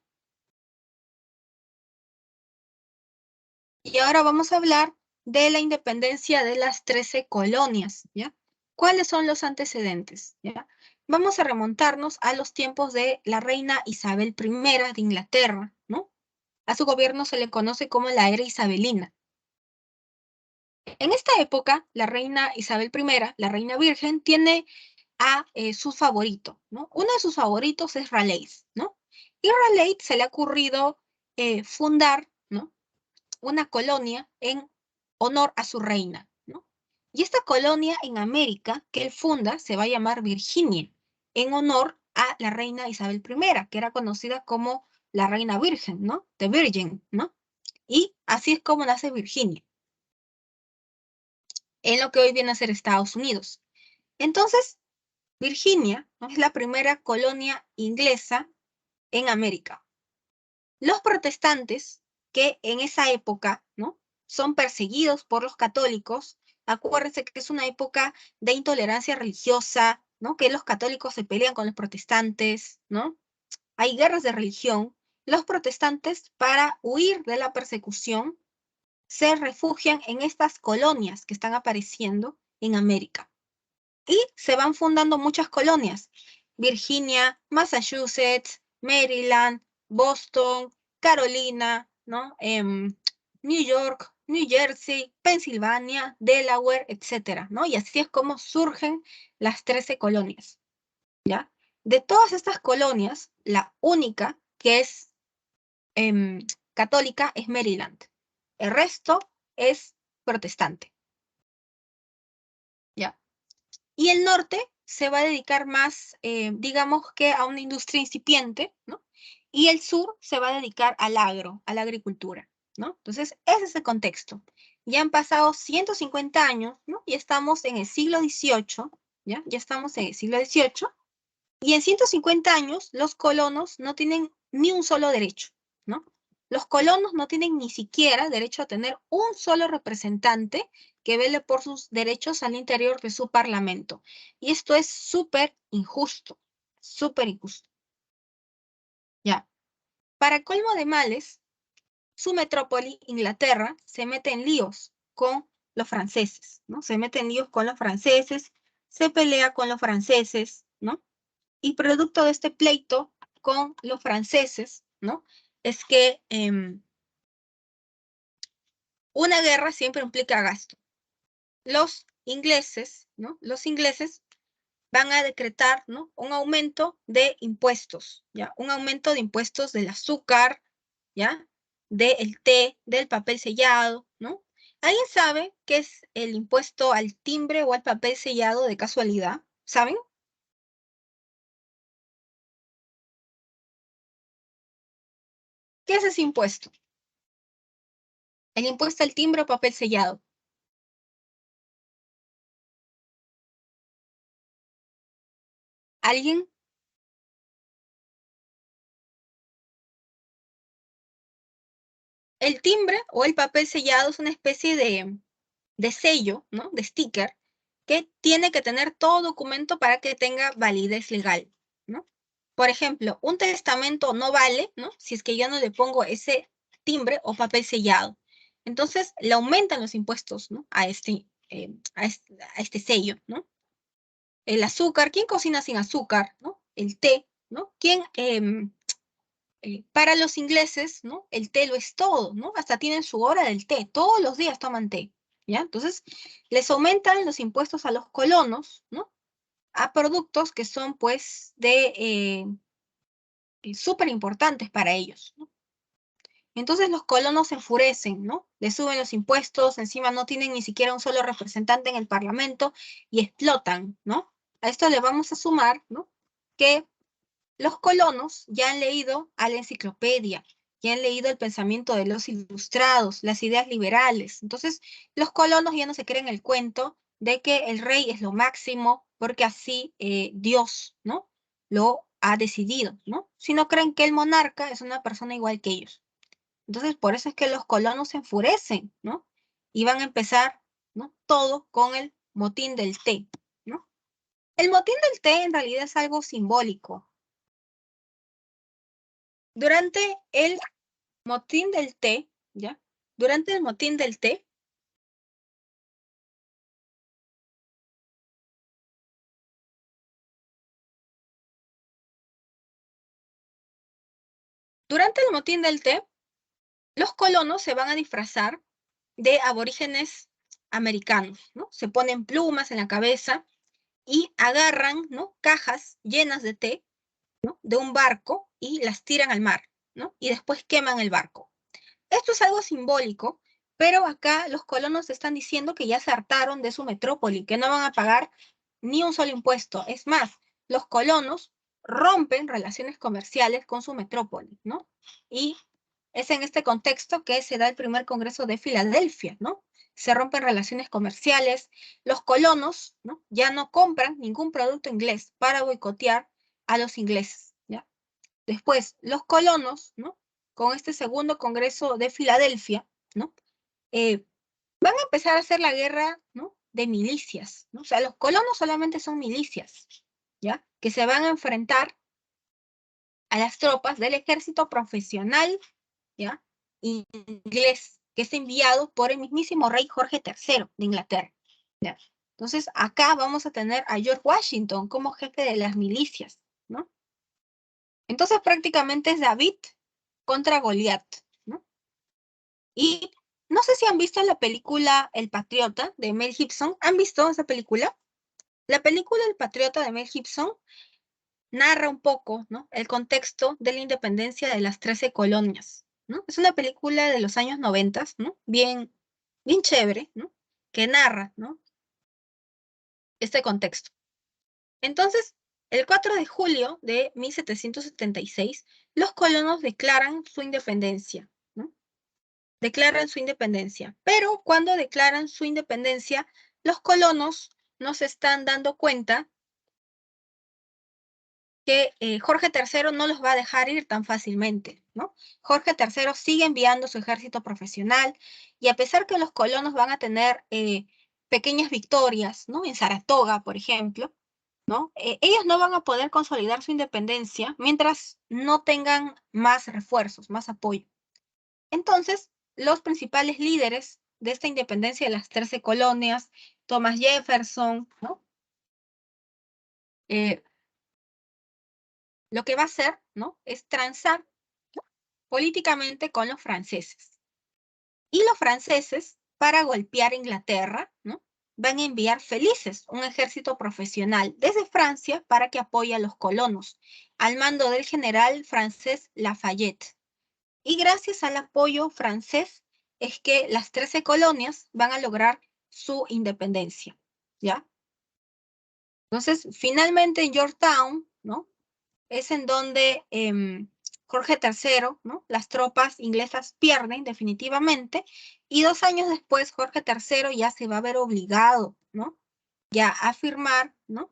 A: Y ahora vamos a hablar de la independencia de las 13 colonias, ¿ya? ¿Cuáles son los antecedentes, ya? Vamos a remontarnos a los tiempos de la reina Isabel I de Inglaterra, ¿no? A su gobierno se le conoce como la era isabelina. En esta época, la reina Isabel I, la reina virgen, tiene a su favorito, ¿no? Uno de sus favoritos es Raleigh, ¿no? Y Raleigh se le ha ocurrido fundar, ¿no? Una colonia en honor a su reina, ¿no? Y esta colonia en América que él funda se va a llamar Virginia, en honor a la reina Isabel I, que era conocida como la reina virgen, ¿no? The Virgin, ¿no? Y así es como nace Virginia, en lo que hoy viene a ser Estados Unidos. Entonces, Virginia, ¿no?, es la primera colonia inglesa en América. Los protestantes, que en esa época, ¿no?, son perseguidos por los católicos, acuérdense que es una época de intolerancia religiosa, ¿no?, que los católicos se pelean con los protestantes, ¿no? Hay guerras de religión. Los protestantes, para huir de la persecución, se refugian en estas colonias que están apareciendo en América. Y se van fundando muchas colonias: Virginia, Massachusetts, Maryland, Boston, Carolina, ¿no? New York, New Jersey, Pensilvania, Delaware, etcétera, ¿no? Y así es como surgen las 13 colonias, ¿ya? De todas estas colonias, la única que es católica es Maryland. El resto es protestante, ¿ya? Y el norte se va a dedicar más, digamos que a una industria incipiente, ¿no? Y el sur se va a dedicar al agro, a la agricultura, ¿no? Entonces, ese es el contexto. Ya han pasado 150 años, ¿no? Y estamos en el siglo XVIII, ¿ya? Ya estamos en el siglo XVIII. Y en 150 años, los colonos no tienen ni un solo derecho, ¿no? Los colonos no tienen ni siquiera derecho a tener un solo representante que vele por sus derechos al interior de su parlamento. Y esto es súper injusto, súper injusto. Ya. Para colmo de males, su metrópoli, Inglaterra, se mete en líos con los franceses, ¿no? Se mete en líos con los franceses, se pelea con los franceses, ¿no? Y producto de este pleito con los franceses, ¿no?, es que una guerra siempre implica gasto. Los ingleses, ¿no?, los ingleses van a decretar, ¿no?, un aumento de impuestos, ¿ya? Un aumento de impuestos del azúcar, ¿ya?, del té, del papel sellado, ¿no? ¿Alguien sabe qué es el impuesto al timbre o al papel sellado de casualidad? ¿Saben? ¿Qué es ese impuesto? El impuesto al timbre o papel sellado. ¿Alguien? El timbre o el papel sellado es una especie de sello, ¿no?, de sticker, que tiene que tener todo documento para que tenga validez legal, ¿no? Por ejemplo, un testamento no vale, ¿no?, si es que yo no le pongo ese timbre o papel sellado. Entonces, le aumentan los impuestos, ¿no?, a este sello, ¿no? El azúcar, ¿quién cocina sin azúcar, no? El té, ¿no? ¿Quién para los ingleses, ¿no?, el té lo es todo, ¿no? Hasta tienen su hora del té, todos los días toman té, ¿ya? Entonces, les aumentan los impuestos a los colonos, ¿no?, a productos que son, pues, súper importantes para ellos, ¿no? Entonces los colonos se enfurecen, ¿no? Les suben los impuestos, encima no tienen ni siquiera un solo representante en el parlamento y explotan, ¿no? A esto le vamos a sumar, ¿no?, que los colonos ya han leído a la enciclopedia, ya han leído el pensamiento de los ilustrados, las ideas liberales. Entonces, los colonos ya no se creen el cuento de que el rey es lo máximo, porque así Dios, ¿no?, lo ha decidido, ¿no? Sino creen que el monarca es una persona igual que ellos. Entonces, por eso es que los colonos se enfurecen, ¿no? Y van a empezar, ¿no? Todo con el motín del té, ¿no? El motín del té en realidad es algo simbólico. Durante el motín del té, ¿ya? Durante el motín del té, los colonos se van a disfrazar de aborígenes americanos, ¿no? Se ponen plumas en la cabeza y agarran, ¿no? Cajas llenas de té, ¿no? De un barco y las tiran al mar, ¿no? Y después queman el barco. Esto es algo simbólico, pero acá los colonos están diciendo que ya se hartaron de su metrópoli, que no van a pagar ni un solo impuesto. Es más, los colonos rompen relaciones comerciales con su metrópoli, ¿no? Y es en este contexto que se da el primer Congreso de Filadelfia, ¿no? Se rompen relaciones comerciales, los colonos, ¿no? Ya no compran ningún producto inglés para boicotear a los ingleses, ¿ya? Después, los colonos, ¿no? Con este segundo Congreso de Filadelfia, ¿no? Van a empezar a hacer la guerra, ¿no? De milicias, ¿no? O sea, los colonos solamente son milicias, ¿ya? Que se van a enfrentar a las tropas del ejército profesional, ¿ya? Inglés, que es enviado por el mismísimo rey Jorge III de Inglaterra, ¿ya? Entonces, acá vamos a tener a George Washington como jefe de las milicias, ¿no? Entonces, prácticamente es David contra Goliat, ¿no? Y no sé si han visto la película El Patriota de Mel Gibson. ¿Han visto esa película? La película El Patriota de Mel Gibson narra un poco, ¿no? El contexto de la independencia de las 13 colonias, ¿no? Es una película de los años 90, ¿no? Bien, bien chévere, ¿no? Que narra, ¿no? Este contexto. Entonces, el 4 de julio de 1776, los colonos declaran su independencia, ¿no? Declaran su independencia. Pero cuando declaran su independencia, los colonos no se están dando cuenta que Jorge III no los va a dejar ir tan fácilmente, ¿no? Jorge III sigue enviando su ejército profesional y a pesar que los colonos van a tener pequeñas victorias, ¿no? En Saratoga, por ejemplo, ¿no? Ellos no van a poder consolidar su independencia mientras no tengan más refuerzos, más apoyo. Entonces, los principales líderes de esta independencia de las 13 colonias, Thomas Jefferson, ¿no? Lo que va a hacer, ¿no? Es transar políticamente con los franceses. Y los franceses, para golpear a Inglaterra, ¿no? Van a enviar felices un ejército profesional desde Francia para que apoye a los colonos, al mando del general francés Lafayette. Y gracias al apoyo francés es que las 13 colonias van a lograr su independencia, ¿ya? Entonces, finalmente en Yorktown, ¿no? Es en donde Jorge III, ¿no? Las tropas inglesas pierden definitivamente y 2 años después Jorge III ya se va a ver obligado, ¿no? Ya a firmar, ¿no?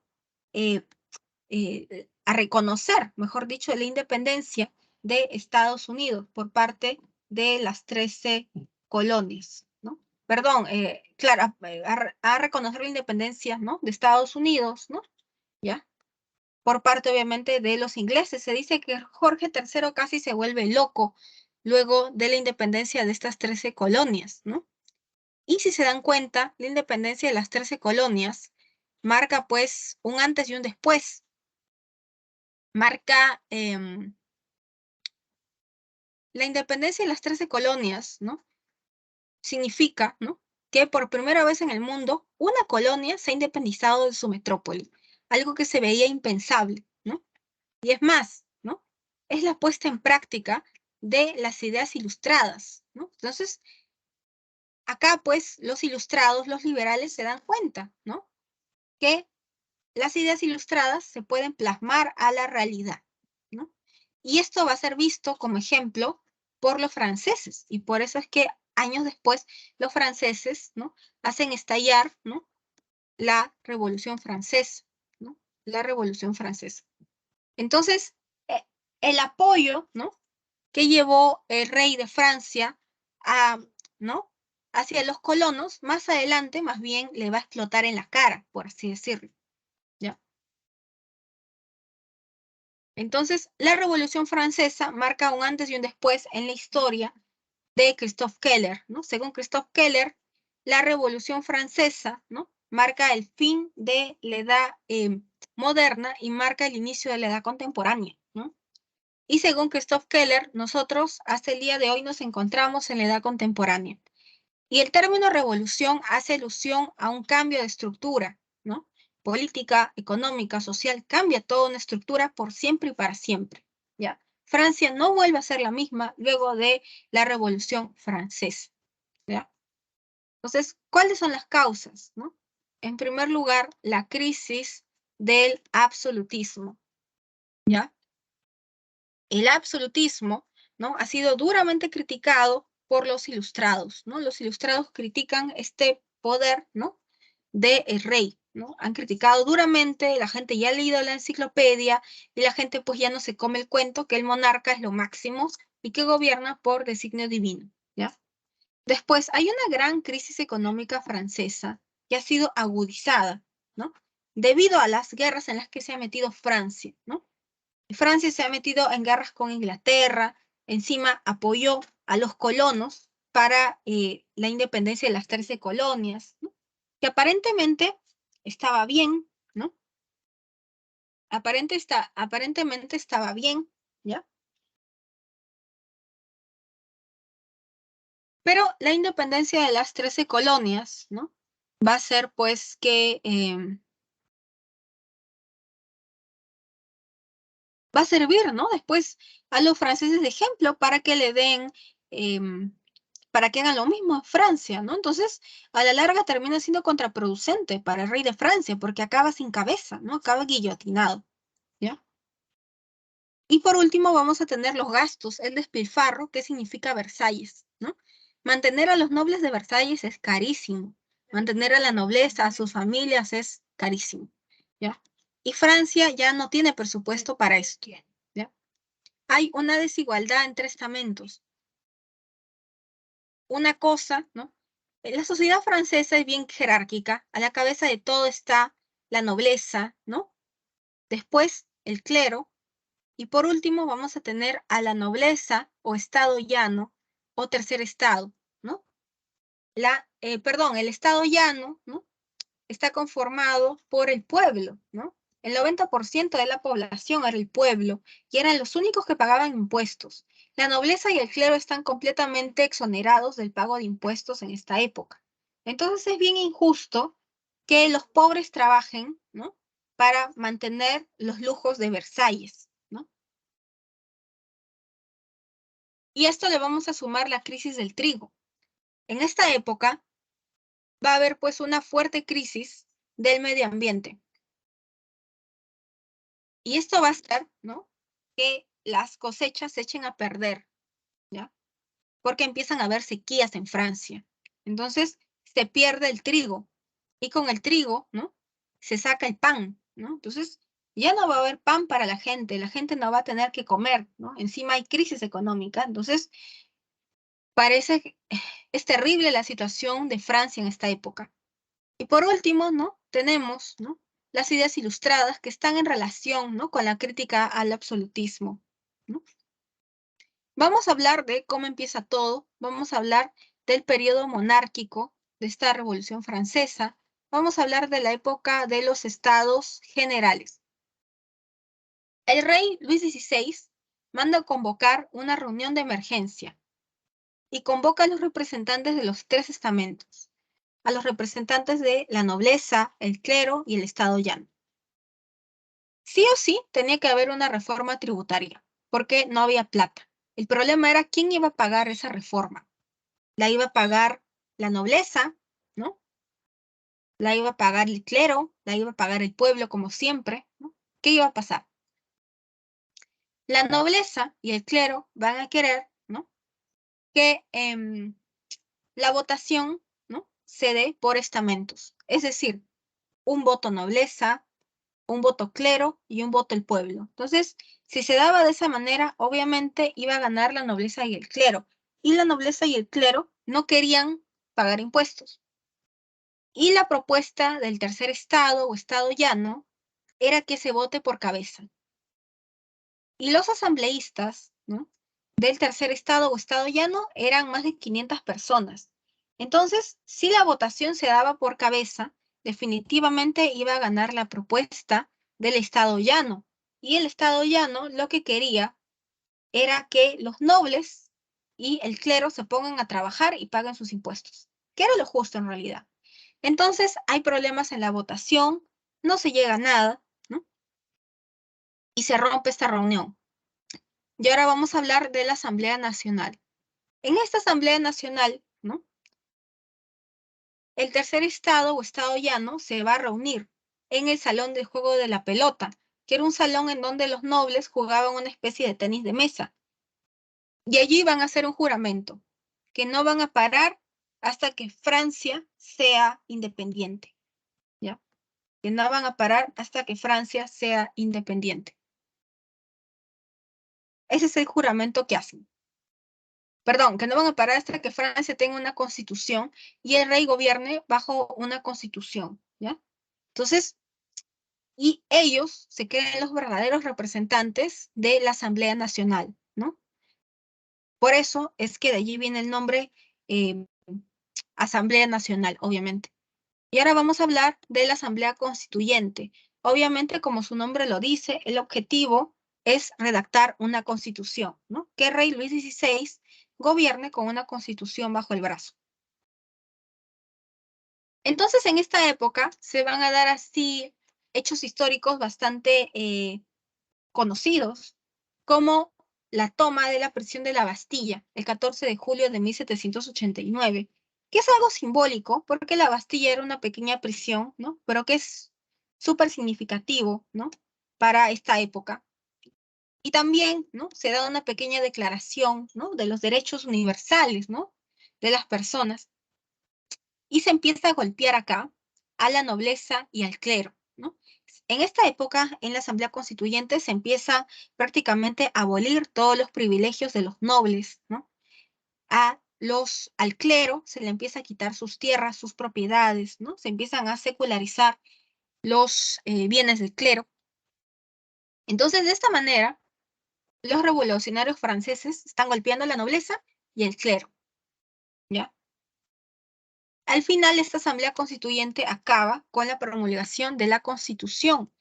A: A reconocer, mejor dicho, la independencia de Estados Unidos por parte de las 13 colonias, ¿no? Perdón, claro, a reconocer la independencia, ¿no? De Estados Unidos, ¿no? ¿Ya? Por parte, obviamente, de los ingleses. Se dice que Jorge III casi se vuelve loco luego de la independencia de estas 13 colonias, ¿no? Y si se dan cuenta, la independencia de las 13 colonias marca, pues, un antes y un después. Marca la independencia de las 13 colonias, ¿no? Significa, ¿no? Que por primera vez en el mundo, una colonia se ha independizado de su metrópoli, algo que se veía impensable, ¿no? Y es más, ¿no? Es la puesta en práctica de las ideas ilustradas, ¿no? Entonces, acá, pues, los ilustrados, los liberales, se dan cuenta, ¿no? Que las ideas ilustradas se pueden plasmar a la realidad, ¿no? Y esto va a ser visto como ejemplo por los franceses, y por eso es que años después los franceses, ¿no? Hacen estallar, ¿no? La Revolución Francesa, ¿no? La Revolución Francesa. Entonces, el apoyo, ¿no?, que llevó el rey de Francia ¿no?, hacia los colonos, más adelante, más bien, le va a explotar en la cara, por así decirlo, ¿ya? Entonces, la Revolución Francesa marca un antes y un después en la historia de Christophe Keller, ¿no? Según Christophe Keller, la Revolución Francesa, ¿no?, marca el fin de la edad moderna y marca el inicio de la edad contemporánea, ¿no? Y según Christophe Keller, nosotros hasta el día de hoy nos encontramos en la edad contemporánea. Y el término revolución hace alusión a un cambio de estructura, ¿no? Política, económica, social, cambia toda una estructura por siempre y para siempre, ¿ya? Francia no vuelve a ser la misma luego de la Revolución Francesa, ¿ya? Entonces, ¿cuáles son las causas, no? En primer lugar, la crisis del absolutismo, ¿ya? El absolutismo, ¿no?, ha sido duramente criticado por los ilustrados, ¿no? Los ilustrados critican este poder, ¿no?, del rey, ¿no? Han criticado duramente, la gente ya ha leído la enciclopedia y la gente pues ya no se come el cuento que el monarca es lo máximo y que gobierna por designio divino, ¿ya? Después, hay una gran crisis económica francesa que ha sido agudizada, ¿no?, debido a las guerras en las que se ha metido Francia, ¿no? Francia se ha metido en guerras con Inglaterra, encima apoyó a los colonos para la independencia de las 13 colonias, ¿no?, que aparentemente estaba bien, ¿no? Aparentemente estaba bien, ¿ya? Pero la independencia de las 13 colonias, ¿no?, va a ser pues que va a servir, ¿no?, después a los franceses de ejemplo para que le den, para que hagan lo mismo en Francia, ¿no? Entonces, a la larga termina siendo contraproducente para el rey de Francia, porque acaba sin cabeza, ¿no? Acaba guillotinado, ¿ya? Y por último vamos a tener los gastos, el despilfarro, ¿qué significa Versalles, no? Mantener a los nobles de Versalles es carísimo, mantener a la nobleza, a sus familias es carísimo, ¿ya? Y Francia ya no tiene presupuesto para esto, ¿ya? Hay una desigualdad entre estamentos. Una cosa, ¿no? La sociedad francesa es bien jerárquica, a la cabeza de todo está la nobleza, ¿no? Después, el clero, y por último vamos a tener a la nobleza o estado llano o tercer estado, ¿no? El estado llano, ¿no?, está conformado por el pueblo, ¿no? El 90% de la población era el pueblo y eran los únicos que pagaban impuestos. La nobleza y el clero están completamente exonerados del pago de impuestos en esta época. Entonces es bien injusto que los pobres trabajen, ¿no?, para mantener los lujos de Versalles, ¿no? Y a esto le vamos a sumar la crisis del trigo. En esta época va a haber pues una fuerte crisis del medio ambiente. Y esto va a hacer, ¿no?, que las cosechas se echen a perder, ¿ya? Porque empiezan a haber sequías en Francia. Entonces, se pierde el trigo. Y con el trigo, ¿no?, se saca el pan, ¿no? Entonces, ya no va a haber pan para la gente no va a tener que comer, ¿no? Encima hay crisis económica. Entonces, parece que es terrible la situación de Francia en esta época. Y por último, ¿no?, tenemos, ¿no?, las ideas ilustradas que están en relación, ¿no?, con la crítica al absolutismo, ¿no? Vamos a hablar de cómo empieza todo, vamos a hablar del periodo monárquico de esta Revolución Francesa, vamos a hablar de la época de los estados generales. El rey Luis XVI manda a convocar una reunión de emergencia y convoca a los representantes de los 3 estamentos, a los representantes de la nobleza, el clero y el estado llano. Sí o sí tenía que haber una reforma tributaria, porque no había plata. El problema era quién iba a pagar esa reforma. La iba a pagar la nobleza, ¿no? La iba a pagar el clero, la iba a pagar el pueblo como siempre, ¿no? ¿Qué iba a pasar? La nobleza y el clero van a querer, ¿no?, que la votación, ¿no?, se dé por estamentos. Es decir, un voto nobleza, un voto clero y un voto el pueblo. Entonces, si se daba de esa manera, obviamente iba a ganar la nobleza y el clero. Y la nobleza y el clero no querían pagar impuestos. Y la propuesta del tercer estado o estado llano era que se vote por cabeza. Y los asambleístas, ¿no?, del tercer estado o estado llano eran más de 500 personas. Entonces, si la votación se daba por cabeza, definitivamente iba a ganar la propuesta del estado llano. Y el estado llano lo que quería era que los nobles y el clero se pongan a trabajar y paguen sus impuestos, que era lo justo en realidad. Entonces, hay problemas en la votación, no se llega a nada, ¿no?, y se rompe esta reunión. Y ahora vamos a hablar de la Asamblea Nacional. En esta Asamblea Nacional, ¿no?, el tercer estado o estado llano se va a reunir en el salón del juego de la pelota, que era un salón en donde los nobles jugaban una especie de tenis de mesa. Y allí van a hacer un juramento, que no van a parar hasta que Francia sea independiente, ¿ya? Que no van a parar hasta que Francia sea independiente. Ese es el juramento que hacen. Perdón, que no van a parar hasta que Francia tenga una constitución y el rey gobierne bajo una constitución, ¿ya? Entonces, y ellos se creen los verdaderos representantes de la Asamblea Nacional, ¿no? Por eso es que de allí viene el nombre Asamblea Nacional, obviamente. Y ahora vamos a hablar de la Asamblea Constituyente. Obviamente, como su nombre lo dice, el objetivo es redactar una constitución, ¿no? Que el rey Luis XVI gobierne con una constitución bajo el brazo. Entonces, en esta época se van a dar así hechos históricos bastante conocidos, como la toma de la prisión de la Bastilla, el 14 de julio de 1789, que es algo simbólico, porque la Bastilla era una pequeña prisión, ¿no?, pero que es súper significativo, ¿no?, para esta época. Y también, ¿no?, se da una pequeña declaración, ¿no?, de los derechos universales, ¿no?, de las personas. Y se empieza a golpear acá a la nobleza y al clero, ¿no? En esta época, en la Asamblea Constituyente, se empieza prácticamente a abolir todos los privilegios de los nobles, ¿no? Al clero se le empieza a quitar sus tierras, sus propiedades, ¿no? Se empiezan a secularizar los bienes del clero. Entonces, de esta manera, los revolucionarios franceses están golpeando a la nobleza y el clero, ¿ya? Al final, esta Asamblea Constituyente acaba con la promulgación de la Constitución,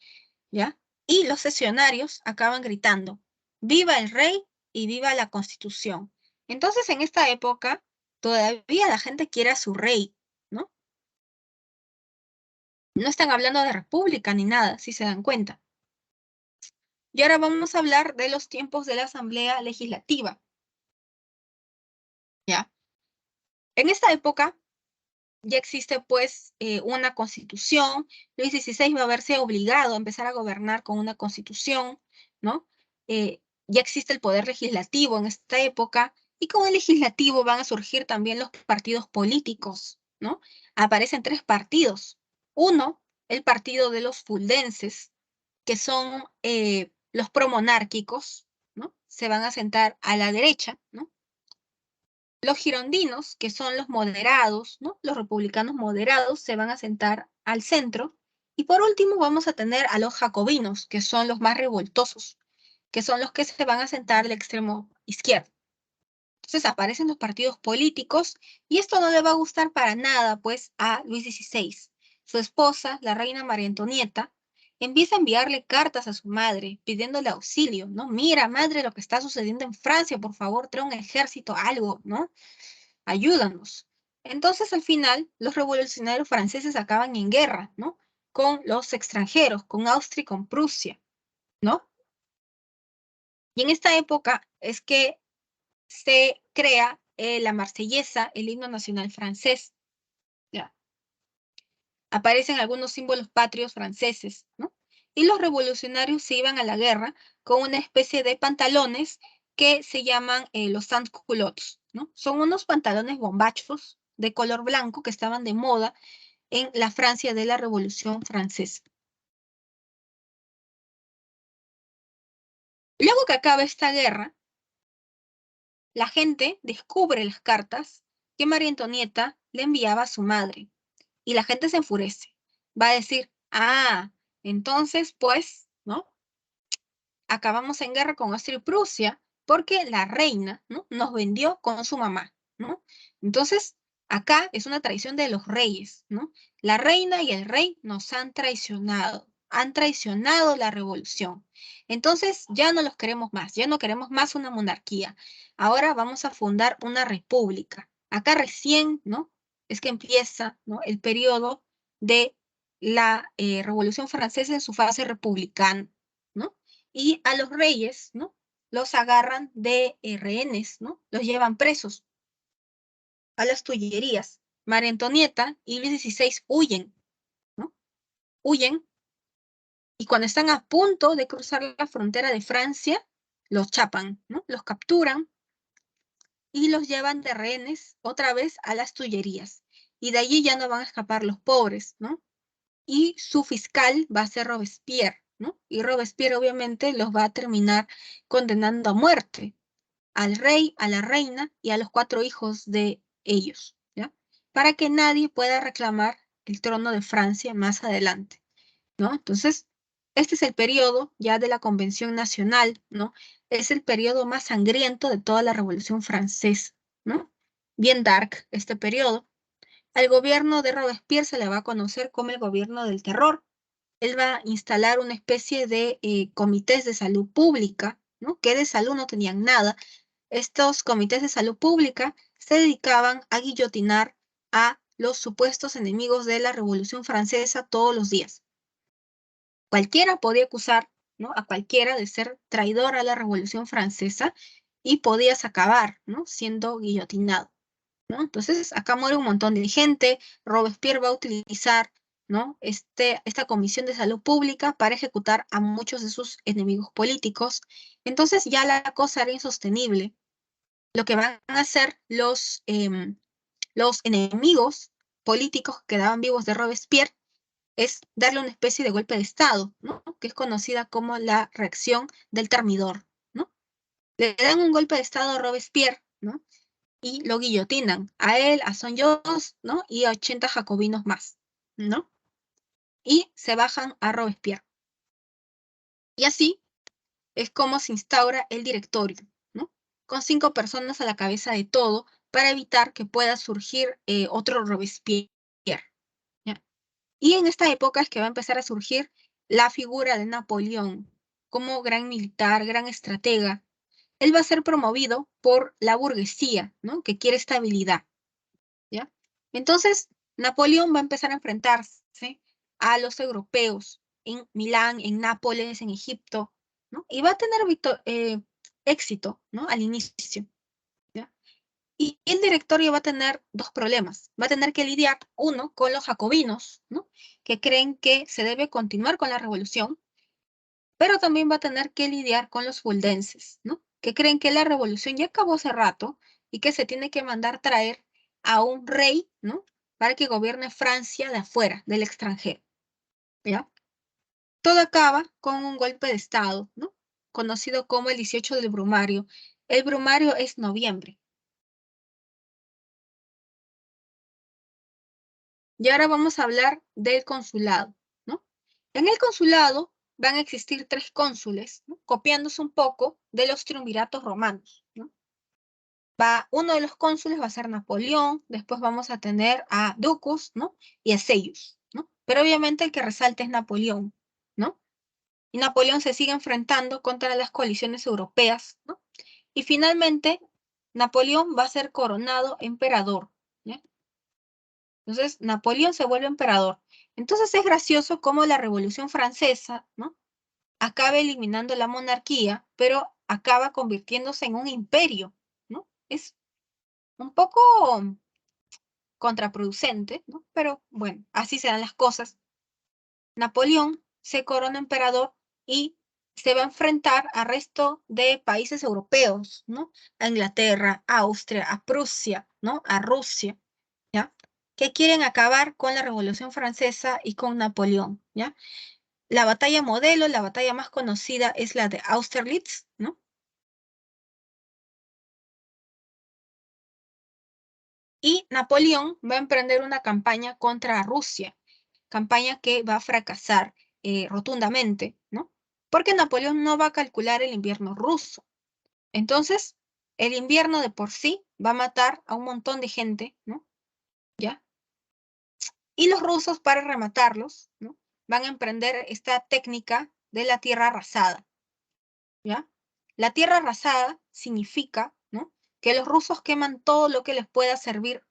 A: ¿ya? Y los sesionarios acaban gritando, ¡viva el rey y viva la Constitución! Entonces, en esta época, todavía la gente quiere a su rey, ¿no? No están hablando de república ni nada, si se dan cuenta. Y ahora vamos a hablar de los tiempos de la Asamblea Legislativa, ¿ya? En esta época ya existe pues una constitución. Luis XVI va a verse obligado a empezar a gobernar con una constitución, ¿no? Ya existe el poder legislativo en esta época, y con el legislativo van a surgir también los partidos políticos, ¿no? Aparecen 3 partidos. Uno, el partido de los fuldenses, que son los promonárquicos, ¿no? Se van a sentar a la derecha, ¿no? Los girondinos, que son los moderados, ¿no?, los republicanos moderados, se van a sentar al centro. Y por último vamos a tener a los jacobinos, que son los más revoltosos, que son los que se van a sentar al extremo izquierdo. Entonces aparecen los partidos políticos, y esto no le va a gustar para nada, pues, a Luis XVI. Su esposa, la reina María Antonieta, empieza a enviarle cartas a su madre, pidiéndole auxilio, ¿no? Mira, madre, lo que está sucediendo en Francia, por favor, trae un ejército, algo, ¿no? Ayúdanos. Entonces, al final, los revolucionarios franceses acaban en guerra, ¿no?, con los extranjeros, con Austria y con Prusia, ¿no? Y en esta época es que se crea la Marsellesa, el himno nacional francés, ¿ya? Aparecen algunos símbolos patrios franceses, ¿no? Y los revolucionarios se iban a la guerra con una especie de pantalones que se llaman los sans-culottes, ¿no? Son unos pantalones bombachos de color blanco que estaban de moda en la Francia de la Revolución Francesa. Luego que acaba esta guerra, la gente descubre las cartas que María Antonieta le enviaba a su madre y la gente se enfurece. Va a decir, ah, entonces pues, ¿no? Acabamos en guerra con Austria y Prusia porque la reina, ¿no? Nos vendió con su mamá, ¿no? Entonces, acá es una traición de los reyes, ¿no? La reina y el rey nos han traicionado la revolución. Entonces, ya no los queremos más, ya no queremos más una monarquía. Ahora vamos a fundar una república. Acá recién, ¿no? Es que empieza, ¿no? El periodo de la Revolución Francesa en su fase republicana, ¿no? Y a los reyes, ¿no? Los agarran de rehenes, ¿no? Los llevan presos a las Tullerías. María Antonieta y Luis XVI huyen, ¿no? Huyen y cuando están a punto de cruzar la frontera de Francia, los chapan, ¿no? Los capturan y los llevan de rehenes otra vez a las Tullerías. Y de allí ya no van a escapar los pobres, ¿no? Y su fiscal va a ser Robespierre, ¿no? Y Robespierre obviamente los va a terminar condenando a muerte al rey, a la reina y a los 4 hijos de ellos, ¿ya? Para que nadie pueda reclamar el trono de Francia más adelante, ¿no? Entonces, este es el periodo ya de la Convención Nacional, ¿no? Es el periodo más sangriento de toda la Revolución Francesa, ¿no? Bien dark este periodo. Al gobierno de Robespierre se le va a conocer como el gobierno del terror. Él va a instalar una especie de comités de salud pública, ¿no? Que de salud no tenían nada. Estos comités de salud pública se dedicaban a guillotinar a los supuestos enemigos de la Revolución Francesa todos los días. Cualquiera podía acusar, ¿no? A cualquiera de ser traidor a la Revolución Francesa y podías acabar, ¿no? Siendo guillotinado, ¿no? Entonces, acá muere un montón de gente. Robespierre va a utilizar, ¿no? Esta comisión de salud pública para ejecutar a muchos de sus enemigos políticos. Entonces, ya la cosa era insostenible. Lo que van a hacer los enemigos políticos que quedaban vivos de Robespierre es darle una especie de golpe de Estado, ¿no? Que es conocida como la reacción del Termidor, ¿no? Le dan un golpe de Estado a Robespierre, ¿no? Y lo guillotinan a él, a Son-Jos, ¿no? Y a 80 jacobinos más, ¿no? Y se bajan a Robespierre. Y así es como se instaura el directorio, ¿no? Con 5 personas a la cabeza de todo para evitar que pueda surgir otro Robespierre, ¿ya? Y en esta época es que va a empezar a surgir la figura de Napoleón como gran militar, gran estratega. Él va a ser promovido por la burguesía, ¿no? Que quiere estabilidad, ¿ya? Entonces, Napoleón va a empezar a enfrentarse a los europeos en Milán, en Nápoles, en Egipto, ¿no? Y va a tener éxito, ¿no? Al inicio, ¿ya? Y el directorio va a tener 2 problemas. Va a tener que lidiar, uno, con los jacobinos, ¿no? Que creen que se debe continuar con la revolución, pero también va a tener que lidiar con los fuldenses, ¿no? Que creen que la revolución ya acabó hace rato y que se tiene que mandar traer a un rey, ¿no? Para que gobierne Francia de afuera, del extranjero, ¿ya? Todo acaba con un golpe de Estado, ¿no? Conocido como el 18 del Brumario. El Brumario es noviembre. Y ahora vamos a hablar del consulado, ¿no? En el consulado van a existir 3 cónsules, ¿no? Copiándose un poco de los triunviratos romanos, ¿no? Uno de los cónsules va a ser Napoleón, después vamos a tener a Ducus, ¿no? Y a Seius, ¿no? Pero obviamente el que resalta es Napoleón, ¿no? Y Napoleón se sigue enfrentando contra las coaliciones europeas, ¿no? Y finalmente, Napoleón va a ser coronado emperador, ¿ya? Entonces, Napoleón se vuelve emperador. Entonces es gracioso cómo la Revolución Francesa, ¿no? Acaba eliminando la monarquía, pero acaba convirtiéndose en un imperio, ¿no? Es un poco contraproducente, ¿no? Pero bueno, así se dan las cosas. Napoleón se corona emperador y se va a enfrentar al resto de países europeos, ¿no? A Inglaterra, a Austria, a Prusia, ¿no? A Rusia, ¿ya? Que quieren acabar con la Revolución Francesa y con Napoleón, ¿ya? La batalla modelo, la batalla más conocida es la de Austerlitz, ¿no? Y Napoleón va a emprender una campaña contra Rusia, campaña que va a fracasar rotundamente, ¿no? Porque Napoleón no va a calcular el invierno ruso. Entonces, el invierno de por sí va a matar a un montón de gente, ¿no? ¿Ya? Y los rusos, para rematarlos, ¿no? Van a emprender esta técnica de la tierra arrasada, ¿ya? La tierra arrasada significa, ¿no? Que los rusos queman todo lo que les pueda servir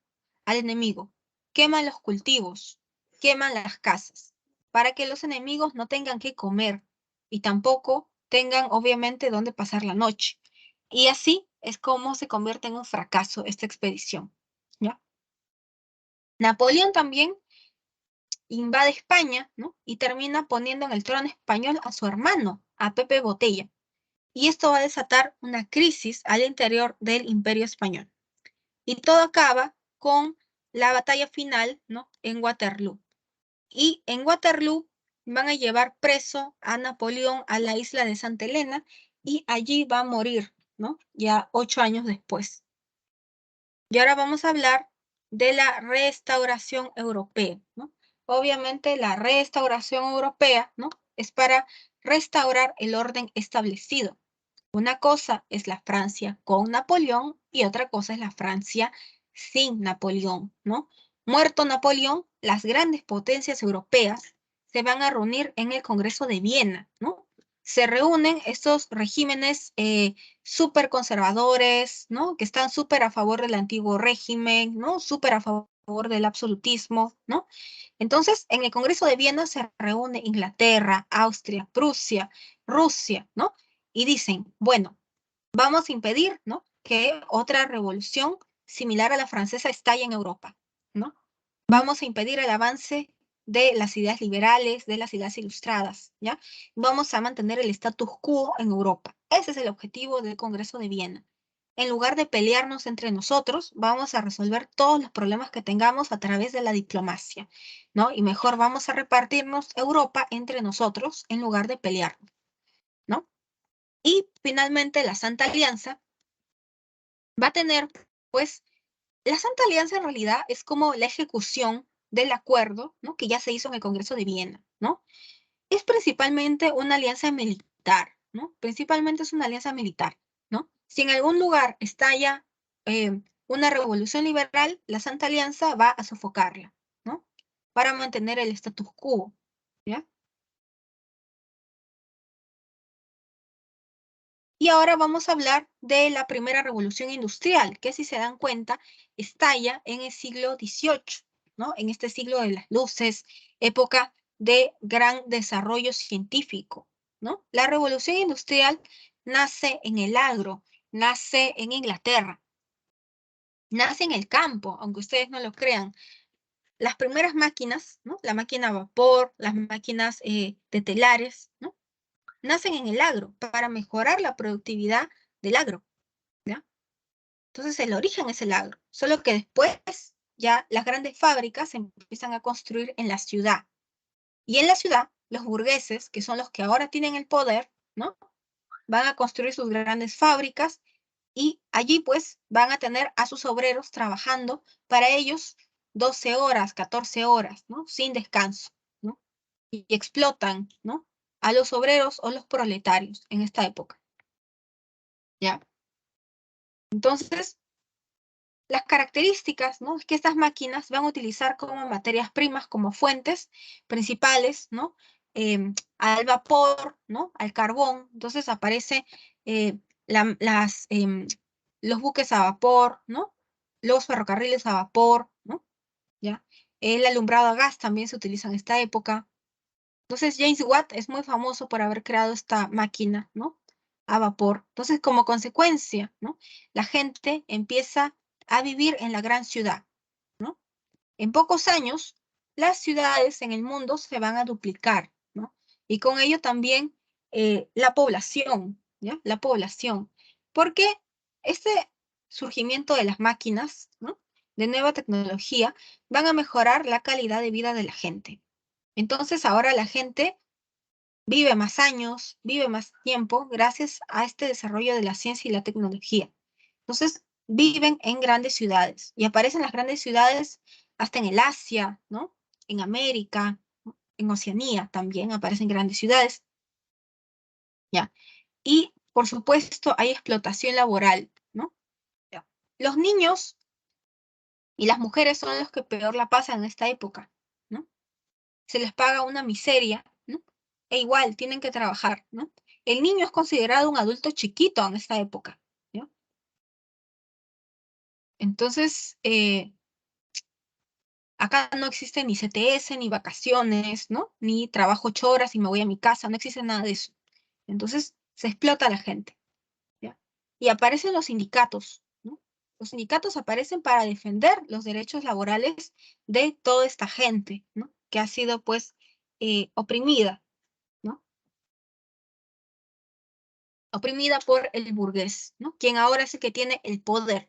A: al enemigo. Queman los cultivos, queman las casas, para que los enemigos no tengan que comer y tampoco tengan, obviamente, dónde pasar la noche. Y así es como se convierte en un fracaso esta expedición, ¿ya? Napoleón también invade España, ¿no? Y termina poniendo en el trono español a su hermano, a Pepe Botella. Y esto va a desatar una crisis al interior del Imperio Español. Y todo acaba con la batalla final, ¿no? En Waterloo. Y en Waterloo van a llevar preso a Napoleón a la isla de Santa Elena y allí va a morir, ¿no? Ya 8 años después. Y ahora vamos a hablar de la restauración europea, ¿no? Obviamente la restauración europea, ¿no? Es para restaurar el orden establecido. Una cosa es la Francia con Napoleón y otra cosa es la Francia sin Napoleón, ¿no? Muerto Napoleón, las grandes potencias europeas se van a reunir en el Congreso de Viena, ¿no? Se reúnen estos regímenes súper conservadores, ¿no? Que están súper a favor del antiguo régimen, ¿no? Súper a favor del absolutismo, ¿no? Entonces, en el Congreso de Viena se reúne Inglaterra, Austria, Prusia, Rusia, ¿no? Y dicen, bueno, vamos a impedir, ¿no? Que otra revolución similar a la francesa estalle en Europa, ¿no? Vamos a impedir el avance de las ideas liberales, de las ideas ilustradas, ¿ya? Vamos a mantener el status quo en Europa. Ese es el objetivo del Congreso de Viena. En lugar de pelearnos entre nosotros, vamos a resolver todos los problemas que tengamos a través de la diplomacia, ¿no? Y mejor vamos a repartirnos Europa entre nosotros en lugar de pelearnos, ¿no? Y finalmente la Santa Alianza va a tener, pues, la Santa Alianza en realidad es como la ejecución del acuerdo, ¿no? Que ya se hizo en el Congreso de Viena, ¿no? Es principalmente una alianza militar, ¿no? Principalmente es una alianza militar, ¿no? Si en algún lugar estalla una revolución liberal, la Santa Alianza va a sofocarla, ¿no? Para mantener el status quo, ¿ya? Y ahora vamos a hablar de la primera revolución industrial, que si se dan cuenta, estalla en el siglo XVIII, ¿no? En este siglo de las luces, época de gran desarrollo científico, ¿no? La revolución industrial nace en el agro, nace en Inglaterra, nace en el campo, aunque ustedes no lo crean. Las primeras máquinas, ¿no? La máquina a vapor, las máquinas de telares, ¿no? Nacen en el agro para mejorar la productividad del agro, ¿ya? Entonces el origen es el agro, solo que después ya las grandes fábricas se empiezan a construir en la ciudad. Y en la ciudad, los burgueses, que son los que ahora tienen el poder, ¿no? Van a construir sus grandes fábricas y allí pues van a tener a sus obreros trabajando para ellos 12 horas, 14 horas, ¿no? Sin descanso, ¿no? Y explotan, ¿no? A los obreros o los proletarios en esta época, ¿ya? Entonces, las características, ¿no? Es que estas máquinas van a utilizar como materias primas, como fuentes principales, ¿no? Al vapor, ¿no? Al carbón. Entonces aparece eh, la- las, em, los buques a vapor, ¿no? Los ferrocarriles a vapor, ¿no? ¿Ya? El alumbrado a gas también se utiliza en esta época. Entonces James Watt es muy famoso por haber creado esta máquina, ¿no? A vapor. Entonces, como consecuencia, ¿no? La gente empieza a vivir en la gran ciudad, ¿no? En pocos años, las ciudades en el mundo se van a duplicar, ¿no? Y con ello también la población, ¿ya? La población. Porque este surgimiento de las máquinas, ¿no? De nueva tecnología, van a mejorar la calidad de vida de la gente. Entonces ahora la gente vive más años, vive más tiempo gracias a este desarrollo de la ciencia y la tecnología. Entonces, viven en grandes ciudades y aparecen las grandes ciudades hasta en el Asia, ¿no? En América, ¿no? En Oceanía también aparecen grandes ciudades, ¿ya? Y, por supuesto, hay explotación laboral, ¿no? ¿Ya? Los niños y las mujeres son los que peor la pasan en esta época, ¿no? Se les paga una miseria, ¿no? E igual tienen que trabajar, ¿no? El niño es considerado un adulto chiquito en esta época, ¿no? Entonces, acá no existe ni CTS, ni vacaciones, ¿no? Ni trabajo 8 horas y me voy a mi casa, no existe nada de eso. Entonces, se explota a la gente, ¿ya? Y aparecen los sindicatos, ¿no? Los sindicatos aparecen para defender los derechos laborales de toda esta gente, ¿no? Que ha sido, pues, oprimida, ¿no? Oprimida por el burgués, ¿no? Quien ahora es el que tiene el poder.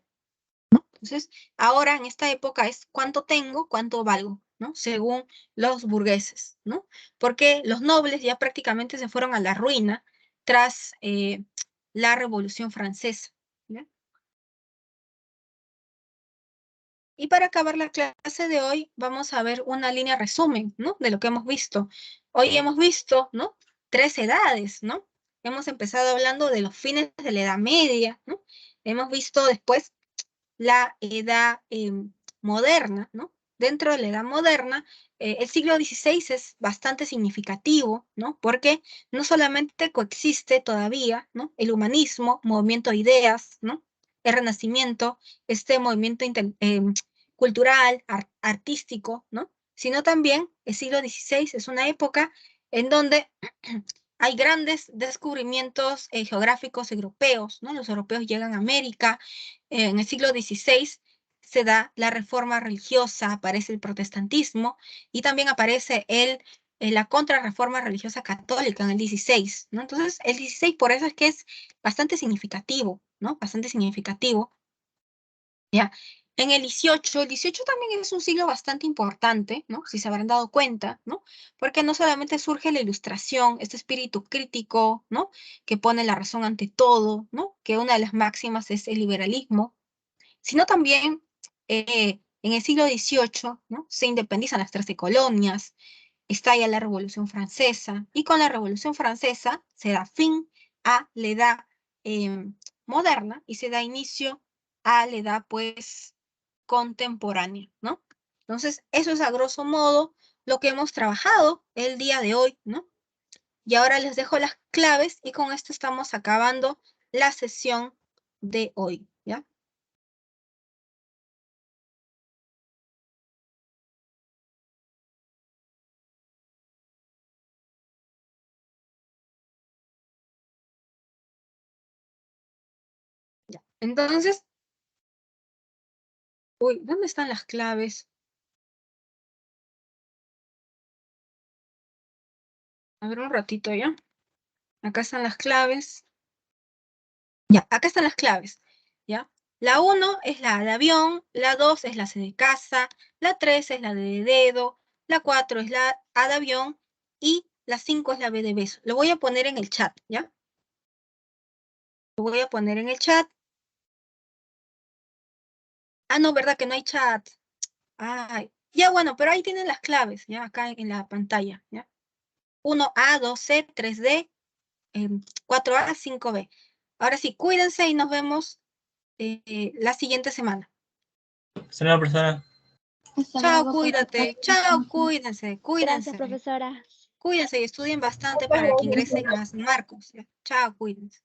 A: Entonces, ahora en esta época es cuánto tengo, cuánto valgo, ¿no? Según los burgueses, ¿no? Porque los nobles ya prácticamente se fueron a la ruina tras la Revolución Francesa, ¿ya? Y para acabar la clase de hoy, vamos a ver una línea resumen, ¿no? De lo que hemos visto. Hoy hemos visto, ¿no? 3 edades, ¿no? Hemos empezado hablando de los fines de la Edad Media, ¿no? Hemos visto después la edad moderna, ¿no? Dentro de la edad moderna, el siglo XVI es bastante significativo, ¿no? Porque no solamente coexiste todavía, ¿no? El humanismo, movimiento de ideas, ¿no? El Renacimiento, este movimiento cultural, artístico, ¿no? Sino también el siglo XVI es una época en donde hay grandes descubrimientos geográficos europeos, ¿no? Los europeos llegan a América, en el siglo XVI se da la reforma religiosa, aparece el protestantismo y también aparece la contrarreforma religiosa católica en el XVI, ¿no? Entonces, el XVI por eso es que es bastante significativo, ¿no? Bastante significativo, ¿ya? En el XVIII también es un siglo bastante importante, ¿no? Si se habrán dado cuenta, ¿no? Porque no solamente surge la Ilustración, este espíritu crítico, ¿no? Que pone la razón ante todo, ¿no? Que una de las máximas es el liberalismo, sino también en el siglo XVIII, ¿no? Se independizan las 13 colonias, estalla la Revolución Francesa, y con la Revolución Francesa se da fin a la edad moderna y se da inicio a la edad, pues, contemporánea, ¿no? Entonces, eso es a grosso modo lo que hemos trabajado el día de hoy, ¿no? Y ahora les dejo las claves y con esto estamos acabando la sesión de hoy, ¿ya? Ya. Entonces, uy, ¿dónde están las claves? A ver un ratito ya. Acá están las claves. Ya, acá están las claves, ¿ya? La 1 es la A de avión, la 2 es la C de casa, la 3 es la D de dedo, la 4 es la A de avión y la 5 es la B de beso. Lo voy a poner en el chat, ¿ya? Lo voy a poner en el chat. Ah, no, ¿verdad que no hay chat? Ay, ya bueno, pero ahí tienen las claves, ¿ya? Acá en la pantalla, ¿ya? 1A, 2C, 3D, 4A, 5B. Ahora sí, cuídense y nos vemos la siguiente semana.
C: Hasta luego, profesora.
D: Hasta
A: Chao,
D: luego,
A: cuídate. Chao, cuídense,
D: Gracias,
A: cuídense.
D: profesora.
A: Cuídense y estudien bastante para que ingresen más marcos. ¿Ya? Chao, cuídense.